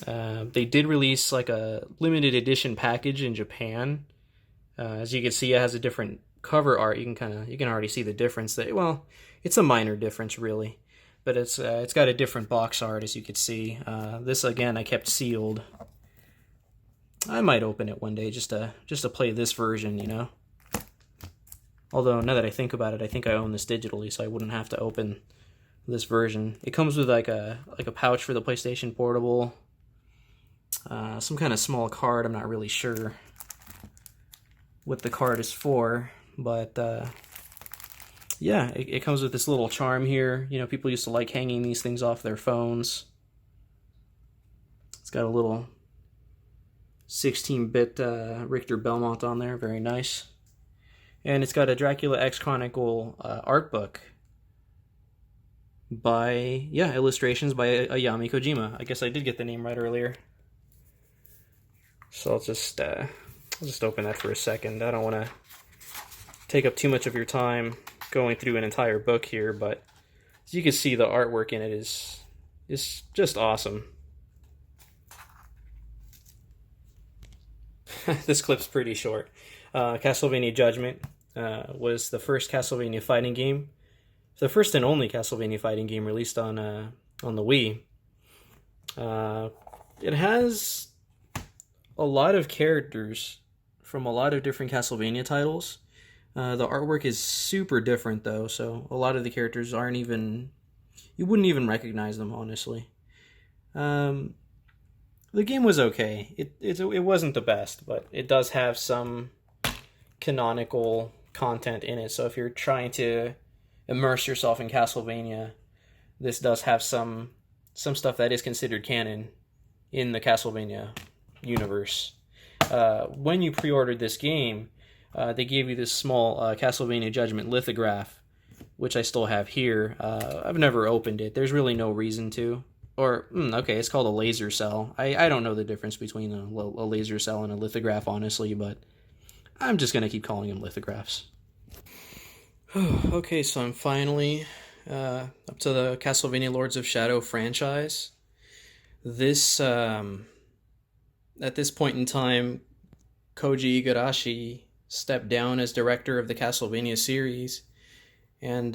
S2: They did release like a limited edition package in Japan. As you can see, it has a different cover art. You can already see the difference. Well, it's a minor difference really, but it's got a different box art, as you can see. This again I kept sealed. I might open it one day just to play this version, you know. Although now that I think about it, I think I own this digitally, so I wouldn't have to open this version. It comes with like a pouch for the PlayStation Portable. Some kind of small card. I'm not really sure what the card is for, but yeah, it comes with this little charm here. You know, people used to like hanging these things off their phones. It's got a little 16-bit Richter Belmont on there, very nice. And it's got a Dracula X Chronicle art book by, illustrations by Ayami Kojima. I guess I did get the name right earlier. So I'll just open that for a second. I don't want to take up too much of your time going through an entire book here, but as you can see, the artwork in it is just awesome. This clip's pretty short. Castlevania Judgment was the first Castlevania fighting game, the first and only Castlevania fighting game released on the Wii. It has a lot of characters from a lot of different Castlevania titles. The artwork is super different though, so a lot of the characters you wouldn't even recognize them, honestly. The The game was okay. It wasn't the best, but it does have some canonical content in it. So if you're trying to immerse yourself in Castlevania, this does have some stuff that is considered canon in the Castlevania universe. When you pre-ordered this game, they gave you this small Castlevania Judgment lithograph, which I still have here. I've never opened it. There's really no reason to. Or, okay, it's called a laser cell. I don't know the difference between a laser cell and a lithograph, honestly, but I'm just going to keep calling them lithographs. Okay, so I'm finally up to the Castlevania Lords of Shadow franchise. This, at this point in time, Koji Igarashi stepped down as director of the Castlevania series, and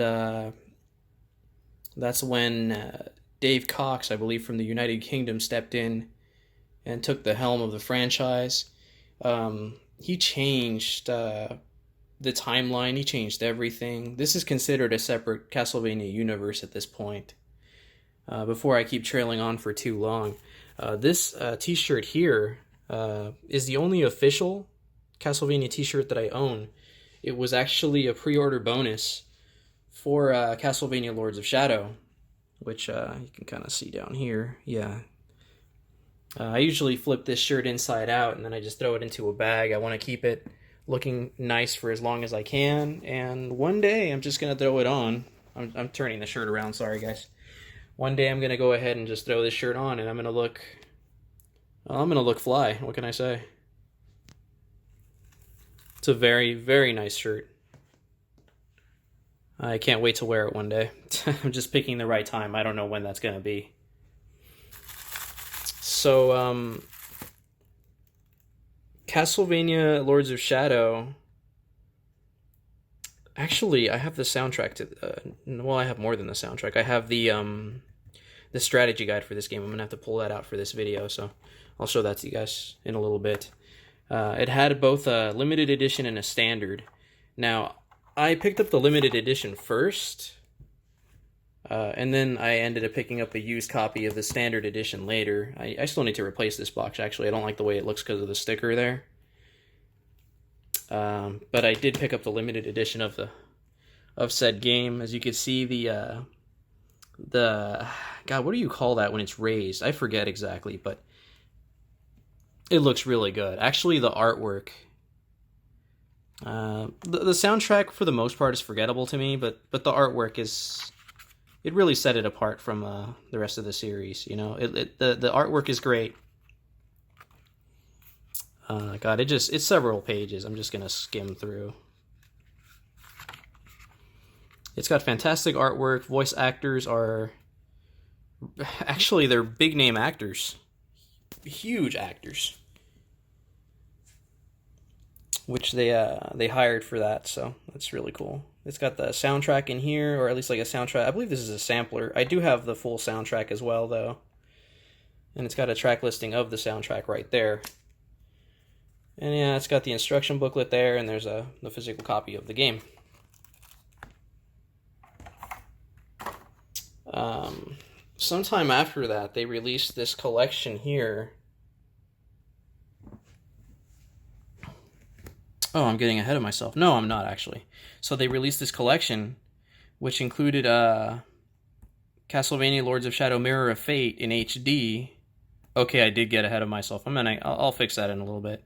S2: that's when Dave Cox, I believe from the United Kingdom, stepped in and took the helm of the franchise. He changed the timeline, he changed everything. This is considered a separate Castlevania universe at this point. Before I keep trailing on for too long, this t-shirt here is the only official Castlevania t-shirt that I own. It was actually a pre-order bonus for Castlevania Lords of Shadow, which you can kind of see down here. Yeah. I usually flip this shirt inside out and then I just throw it into a bag. I want to keep it looking nice for as long as I can, and one day I'm just going to throw it on. I'm turning the shirt around, sorry guys. One day I'm going to go ahead and just throw this shirt on and I'm going to look fly. What can I say? It's a very, very nice shirt. I can't wait to wear it one day. I'm just picking the right time. I don't know when that's going to be. So, Castlevania Lords of Shadow. Actually, I have the soundtrack to... well, I have more than the soundtrack. I have the strategy guide for this game. I'm going to have to pull that out for this video, so I'll show that to you guys in a little bit. It had both a limited edition and a standard. Now, I picked up the limited edition first, and then I ended up picking up a used copy of the standard edition later. I still need to replace this box, actually. I don't like the way it looks because of the sticker there. But I did pick up the limited edition of said game. As you can see, the God, what do you call that when it's raised? I forget exactly, but it looks really good. Actually, the artwork... the soundtrack for the most part is forgettable to me, but the artwork it really set it apart from the rest of the series. You know, the artwork is great. God, it's several pages. I'm just gonna skim through. It's got fantastic artwork. Voice actors are actually they're big name actors, huge actors, which they hired for that, so that's really cool. It's got the soundtrack in here, or at least like a soundtrack. I believe this is a sampler. I do have the full soundtrack as well, though. And it's got a track listing of the soundtrack right there. And yeah, it's got the instruction booklet there, and there's the physical copy of the game. Sometime after that, they released this collection here. Oh, I'm getting ahead of myself. No, I'm not, actually. So they released this collection, which included Castlevania Lords of Shadow Mirror of Fate in HD. Okay, I did get ahead of myself. I'll fix that in a little bit.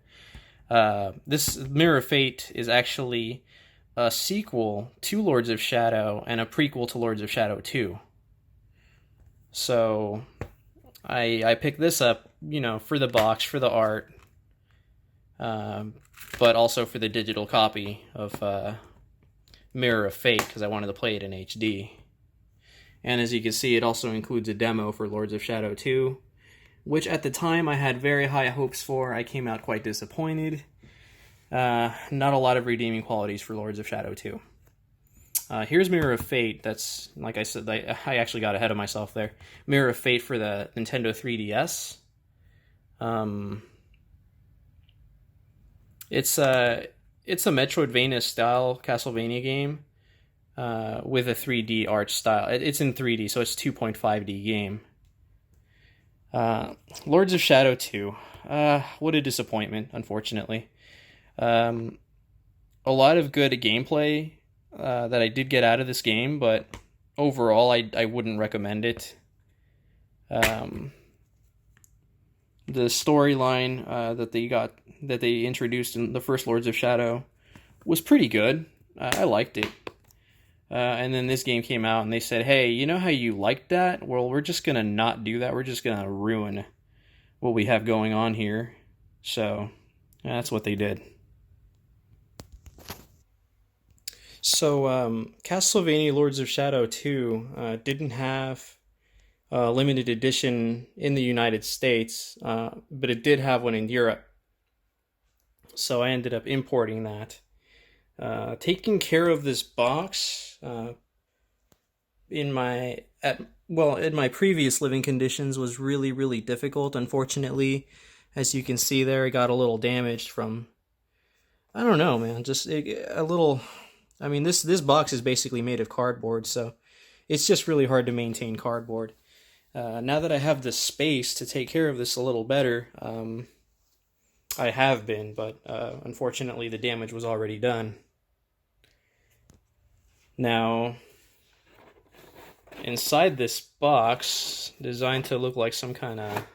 S2: This Mirror of Fate is actually a sequel to Lords of Shadow and a prequel to Lords of Shadow 2. So I picked this up, you know, for the box, for the art, but also for the digital copy of Mirror of Fate, because I wanted to play it in HD. And as you can see, it also includes a demo for Lords of Shadow 2, which at the time I had very high hopes for. I came out quite disappointed. Not a lot of redeeming qualities for Lords of Shadow 2. Here's Mirror of Fate. That's, like I said, I actually got ahead of myself there. Mirror of Fate for the Nintendo 3DS. It's a Metroidvania style Castlevania game with a 3D art style. It's in 3D, so it's a 2.5D game. Lords of Shadow 2. What a disappointment, unfortunately. A lot of good gameplay that I did get out of this game, but overall, I wouldn't recommend it. The storyline that they introduced in the first Lords of Shadow was pretty good. I liked it. And then this game came out and they said, hey, you know how you liked that? Well, we're just going to not do that. We're just going to ruin what we have going on here. So that's what they did. So Castlevania Lords of Shadow 2 didn't have a limited edition in the United States, but it did have one in Europe. So I ended up importing that. Taking care of this box in my previous living conditions was really, really difficult. Unfortunately, as you can see there, it got a little damaged from, I don't know, man, just a little. I mean, this box is basically made of cardboard, so it's just really hard to maintain cardboard. Now that I have the space to take care of this a little better, I have been, but unfortunately the damage was already done. Now, inside this box, designed to look like some kind of,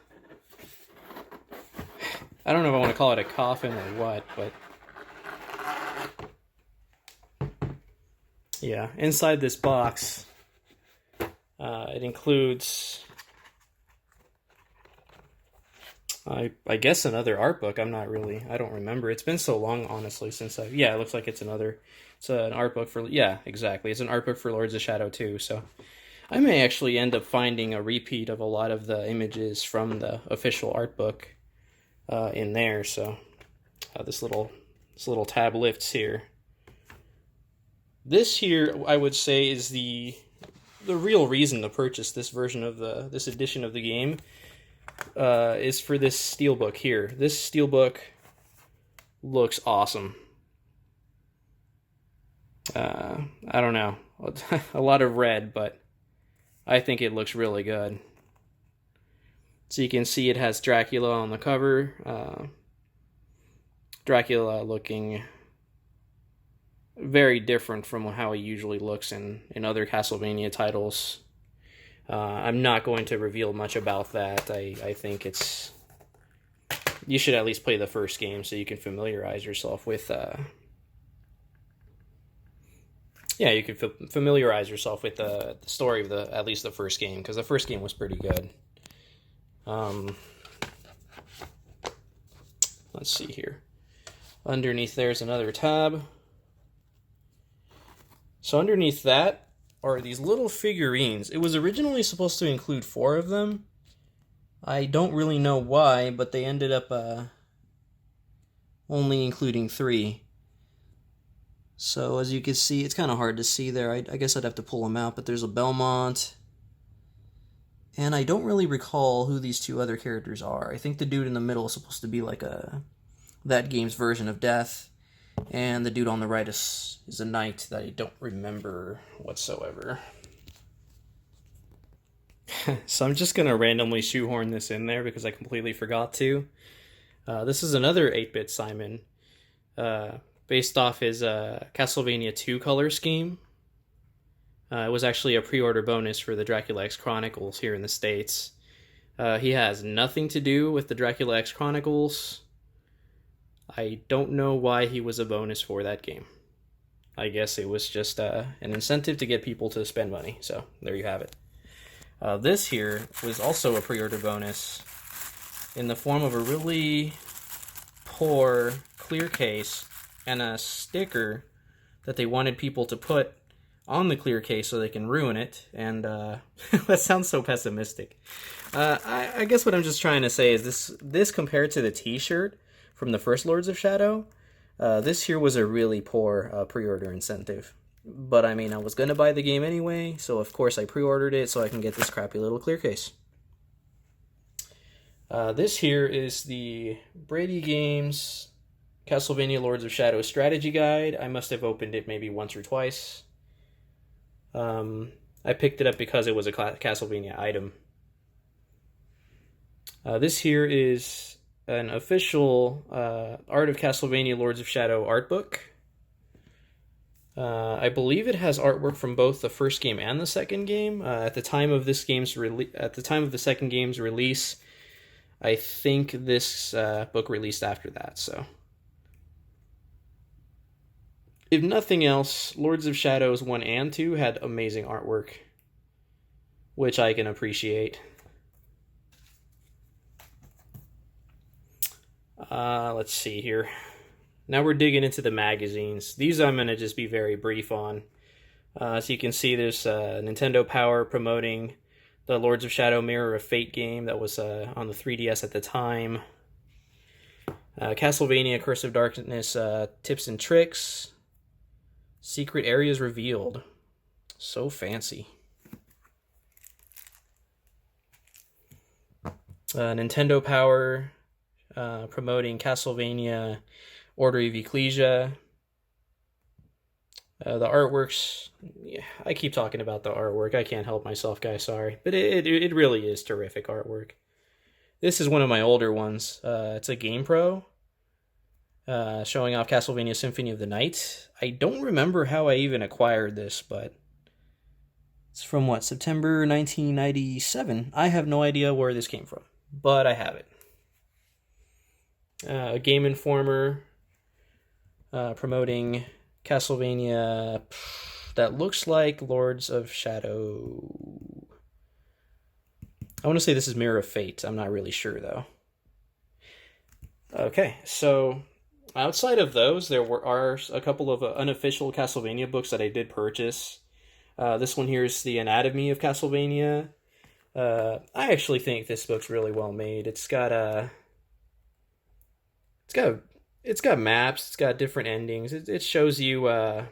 S2: I don't know if I want to call it a coffin or what, but yeah, inside this box, it includes, I guess, another art book. I don't remember. It's been so long, honestly, since it looks like it's an art book for, yeah, exactly. It's an art book for Lords of Shadow 2, so I may actually end up finding a repeat of a lot of the images from the official art book in there, so this little tab lifts here. This here, I would say, is the real reason to purchase this version of this edition of the game, is for this steelbook here. This steelbook looks awesome. I don't know, a lot of red, but I think it looks really good. So you can see it has Dracula on the cover. Dracula looking very different from how he usually looks in other Castlevania titles. I'm not going to reveal much about that. I think you should at least play the first game so you can familiarize yourself with familiarize yourself with the story of at least the first game, because the first game was pretty good. Let's see here. Underneath there's another tab. So underneath that are these little figurines. It was originally supposed to include 4 of them. I don't really know why, but they ended up only including 3. So as you can see, it's kind of hard to see there. I guess I'd have to pull them out, but there's a Belmont. And I don't really recall who these 2 other characters are. I think the dude in the middle is supposed to be like that game's version of Death. And the dude on the right is a knight that I don't remember whatsoever. So I'm just going to randomly shoehorn this in there because I completely forgot to. This is another 8-bit Simon, based off his Castlevania 2 color scheme. It was actually a pre-order bonus for the Dracula X Chronicles here in the States. He has nothing to do with the Dracula X Chronicles. I don't know why he was a bonus for that game. I guess it was just an incentive to get people to spend money. So there you have it. This here was also a pre-order bonus in the form of a really poor clear case and a sticker that they wanted people to put on the clear case so they can ruin it. And that sounds so pessimistic. I guess what I'm just trying to say is this compared to the t-shirt from the first Lords of Shadow, this here was a really poor pre-order incentive. But I mean, I was going to buy the game anyway, so of course I pre-ordered it so I can get this crappy little clear case. This here is the Brady Games Castlevania Lords of Shadow strategy guide. I must have opened it maybe once or twice. I picked it up because it was a Castlevania item. This here is an official Art of Castlevania Lords of Shadow art book. I believe it has artwork from both the first game and the second game. At the time of the second game's release, I think this book released after that. So, if nothing else, Lords of Shadows 1 and 2 had amazing artwork, which I can appreciate. Let's see here. Now we're digging into the magazines. These I'm going to just be very brief on. So you can see there's Nintendo Power promoting the Lords of Shadow Mirror of Fate game that was on the 3DS at the time. Castlevania Curse of Darkness tips and tricks. Secret areas revealed. So fancy. Nintendo Power promoting Castlevania Order of Ecclesia. The artworks, yeah, I keep talking about the artwork. I can't help myself, guys, sorry. But it really is terrific artwork. This is one of my older ones. It's a GamePro showing off Castlevania Symphony of the Night. I don't remember how I even acquired this, but it's from what, September 1997? I have no idea where this came from, but I have it. A Game Informer promoting Castlevania that looks like Lords of Shadow. I want to say this is Mirror of Fate. I'm not really sure, though. Okay, so outside of those, there are a couple of unofficial Castlevania books that I did purchase. This one here is The Anatomy of Castlevania. I actually think this book's really well made. It's got maps. It's got different endings. It shows you. It's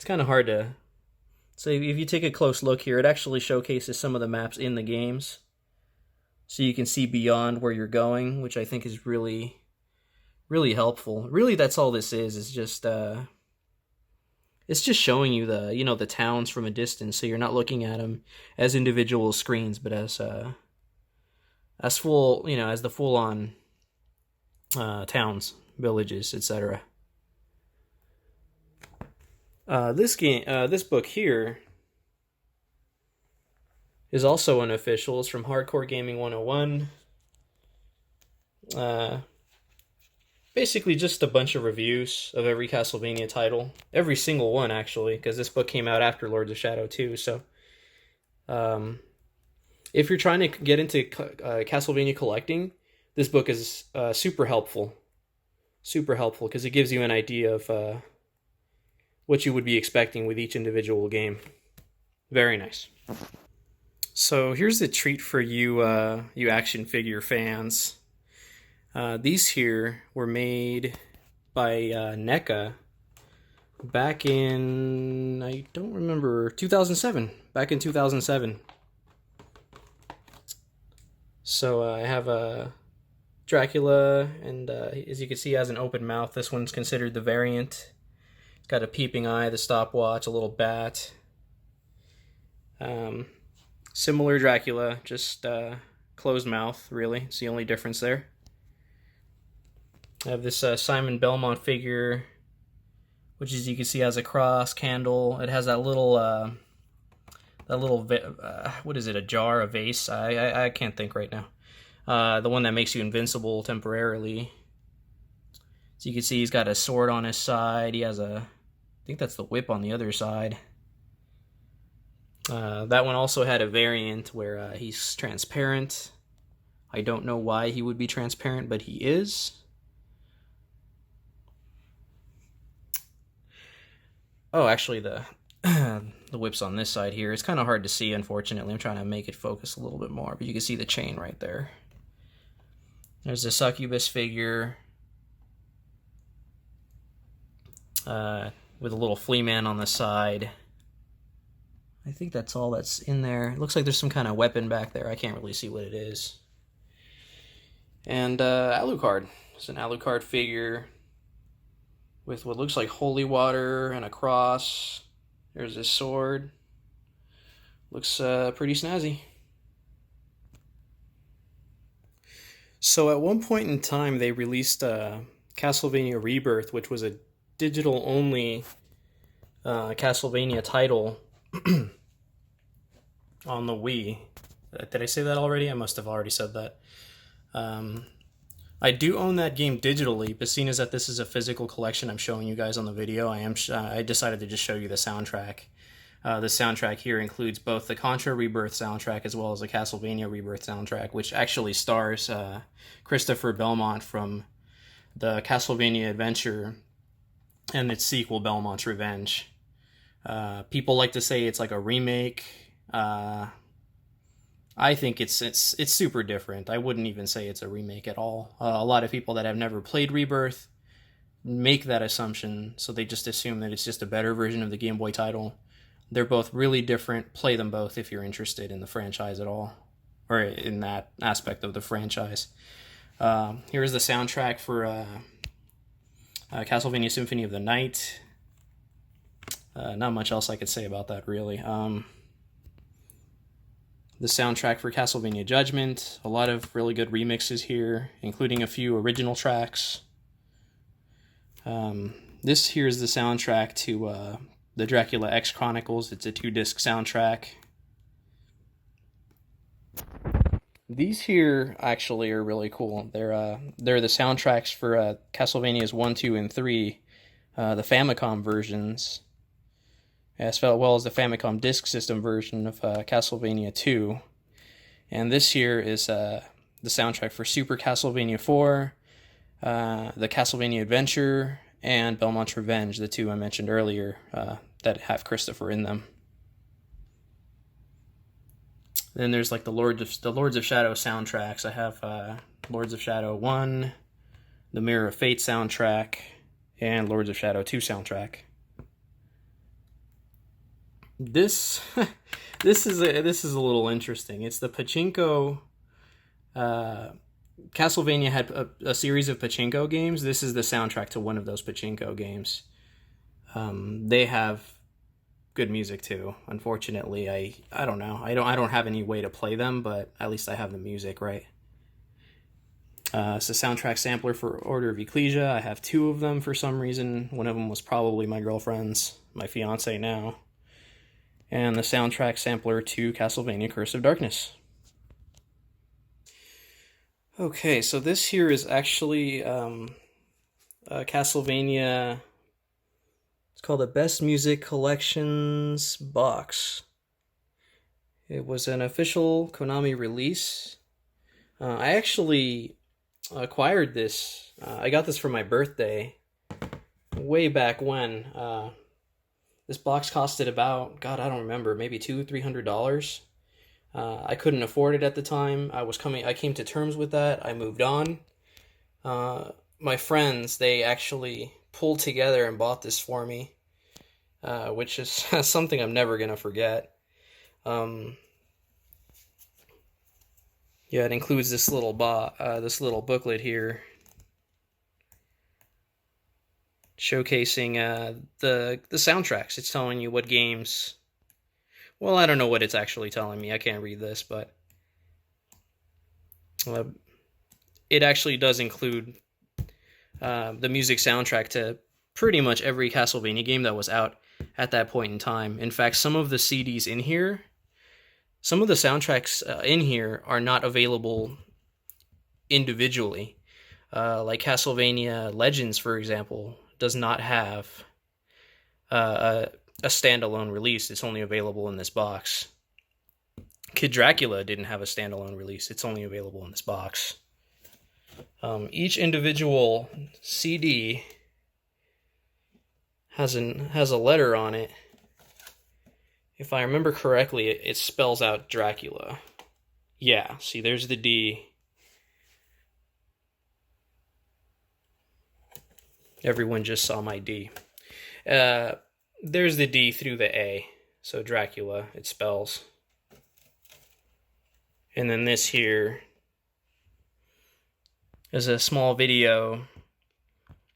S2: kind of hard to. So if you take a close look here, it actually showcases some of the maps in the games, so you can see beyond where you're going, which I think is really, really helpful. Really, that's all this is. It's just showing you the towns from a distance, so you're not looking at them as individual screens, but as full, as the full on towns, villages, etc. This book here is also unofficial. It's from Hardcore Gaming 101. Basically just a bunch of reviews of every Castlevania title. Every single one, actually, because this book came out after Lords of Shadow 2, so if you're trying to get into Castlevania collecting, this book is super helpful. Super helpful, because it gives you an idea of what you would be expecting with each individual game. Very nice. So here's the treat for you action figure fans. These here were made by NECA back in, I don't remember, 2007. Back in 2007. So I have a Dracula, and as you can see, has an open mouth. This one's considered the variant. It's got a peeping eye, the stopwatch, a little bat. Similar Dracula, just closed mouth, really. It's the only difference there. I have this Simon Belmont figure, which, as you can see, has a cross, candle. It has that little, what is it, a jar, a vase? I can't think right now. The one that makes you invincible temporarily. So you can see he's got a sword on his side. He has I think that's the whip on the other side. That one also had a variant where he's transparent. I don't know why he would be transparent, but he is. Oh, actually, the whip's on this side here. It's kind of hard to see, unfortunately. I'm trying to make it focus a little bit more, but you can see the chain right there. There's a succubus figure with a little flea man on the side. I think that's all that's in there. It looks like there's some kind of weapon back there. I can't really see what it is. And Alucard. It's an Alucard figure with what looks like holy water and a cross. There's his sword. Looks pretty snazzy. So at one point in time, they released Castlevania Rebirth, which was a digital only Castlevania title on the Wii. Did I say that already? I must have already said that. I do own that game digitally, but seeing as that this is a physical collection I'm showing you guys on the video, I decided to just show you the soundtrack. The soundtrack here includes both the Contra Rebirth soundtrack as well as the Castlevania Rebirth soundtrack, which actually stars Christopher Belmont from the Castlevania Adventure and its sequel, Belmont's Revenge. People like to say it's like a remake. I think it's super different. I wouldn't even say it's a remake at all. A lot of people that have never played Rebirth make that assumption, so they just assume that it's just a better version of the Game Boy title. They're both really different. Play them both if you're interested in the franchise at all, or in that aspect of the franchise. Here's the soundtrack for Castlevania Symphony of the Night. Not much else I could say about that, really. The soundtrack for Castlevania Judgment. A lot of really good remixes here, including a few original tracks. This here is the soundtrack to the Dracula X Chronicles. It's a 2-disc soundtrack. These here actually are really cool. They're the soundtracks for Castlevanias 1, 2, and 3, the Famicom versions, as well as the Famicom Disk System version of Castlevania 2. And this here is the soundtrack for Super Castlevania 4, the Castlevania Adventure, and Belmont's Revenge, the two I mentioned earlier that have Christopher in them. Then there's like the Lords of Shadow soundtracks. I have Lords of Shadow 1, the Mirror of Fate soundtrack, and Lords of Shadow 2 soundtrack. This is a little interesting. It's the pachinko. Castlevania had a series of pachinko games. This is the soundtrack to one of those pachinko games. They have good music too. Unfortunately, I don't know. I don't have any way to play them, but at least I have the music, right? It's a soundtrack sampler for Order of Ecclesia. I have 2 of them for some reason. One of them was probably my girlfriend's, my fiance now. And the soundtrack sampler to Castlevania Curse of Darkness. Okay, so this here is actually Castlevania. It's called the Best Music Collections box. It was an official Konami release. I actually acquired this. I got this for my birthday way back when. This box costed about, God, I don't remember, maybe $200-300. I couldn't afford it at the time. I came to terms with that. I moved on. My friends, they actually pulled together and bought this for me, which is something I'm never gonna forget. Yeah, it includes this little booklet here, showcasing the soundtracks. It's telling you what games. Well, I don't know what it's actually telling me. I can't read this, but it actually does include the music soundtrack to pretty much every Castlevania game that was out at that point in time. In fact, some of the CDs in here, some of the soundtracks in here are not available individually. Like Castlevania Legends, for example, does not have a standalone release. It's only available in this box. Kid Dracula didn't have a standalone release. It's only available in this box. Each individual CD has a letter on it. If I remember correctly, it spells out Dracula. Yeah, see, there's the D. Everyone just saw my D. There's the D through the A. So Dracula, it spells. And then this here is a small video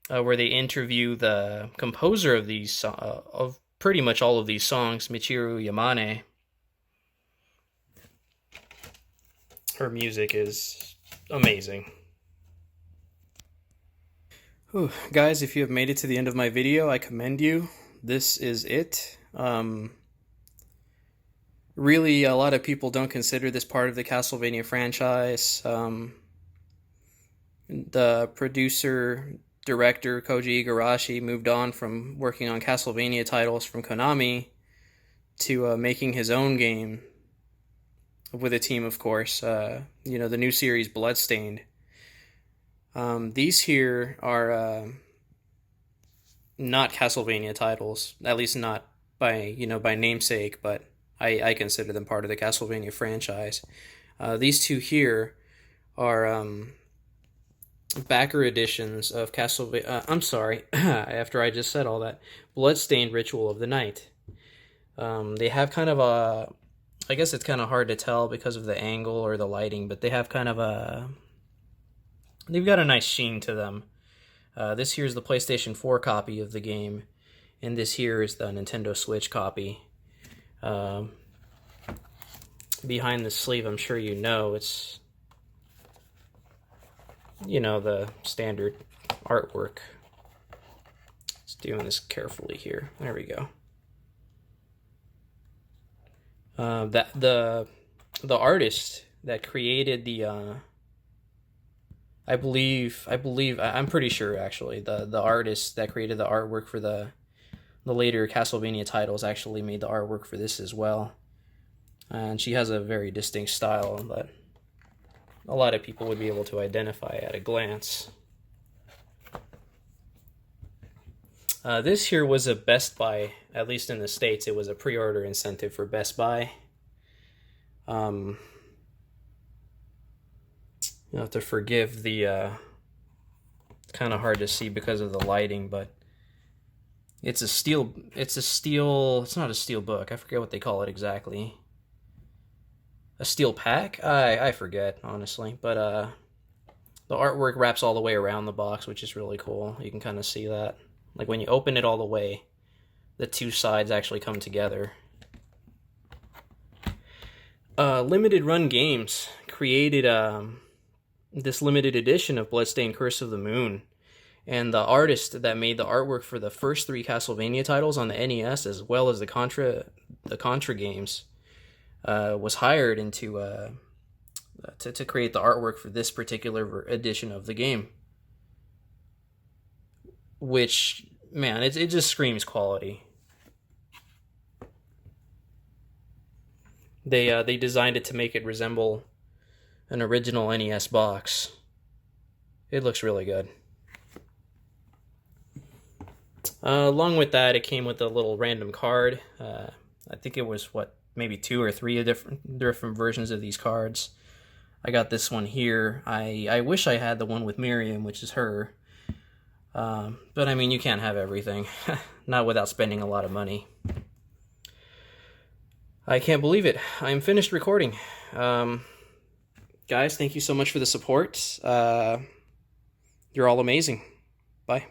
S2: where they interview the composer of these, of pretty much all of these songs, Michiru Yamane. Her music is amazing. Whew. Guys, if you have made it to the end of my video, I commend you. This is it. Really, a lot of people don't consider this part of the Castlevania franchise. The producer, director, Koji Igarashi, moved on from working on Castlevania titles from Konami to making his own game with a team, of course. The new series Bloodstained. These here are not Castlevania titles, at least not by namesake, but I consider them part of the Castlevania franchise. These two here are backer editions of Castlevania. I'm sorry, after I just said all that, Bloodstained Ritual of the Night. They have kind of a, I guess it's kind of hard to tell because of the angle or the lighting, but they have kind of a, they've got a nice sheen to them. This here is the PlayStation 4 copy of the game, and this here is the Nintendo Switch copy. Behind the sleeve, I'm sure you know, it's, the standard artwork. Let's doing this carefully here. There we go. The artist that created the I'm pretty sure actually the artist that created the artwork for the later Castlevania titles actually made the artwork for this as well. And she has a very distinct style that a lot of people would be able to identify at a glance. This here was a Best Buy, at least in the States, it was a pre-order incentive for Best Buy. You have to forgive the, kind of hard to see because of the lighting, but it's not a steel book, I forget what they call it exactly. A steel pack? I forget, honestly, but the artwork wraps all the way around the box, which is really cool. You can kind of see that. Like when you open it all the way, the two sides actually come together. Limited Run Games created this limited edition of Bloodstained Curse of the Moon, and the artist that made the artwork for the first 3 Castlevania titles on the NES, as well as the Contra games, was hired to create the artwork for this particular edition of the game. Which, man, it just screams quality. They designed it to make it resemble an original NES box. It looks really good. Along with that, it came with a little random card. I think it was, maybe 2 or 3 different versions of these cards. I got this one here. I wish I had the one with Miriam, which is her. But I mean, you can't have everything. Not without spending a lot of money. I can't believe it. I'm finished recording. Guys, thank you so much for the support. You're all amazing. Bye.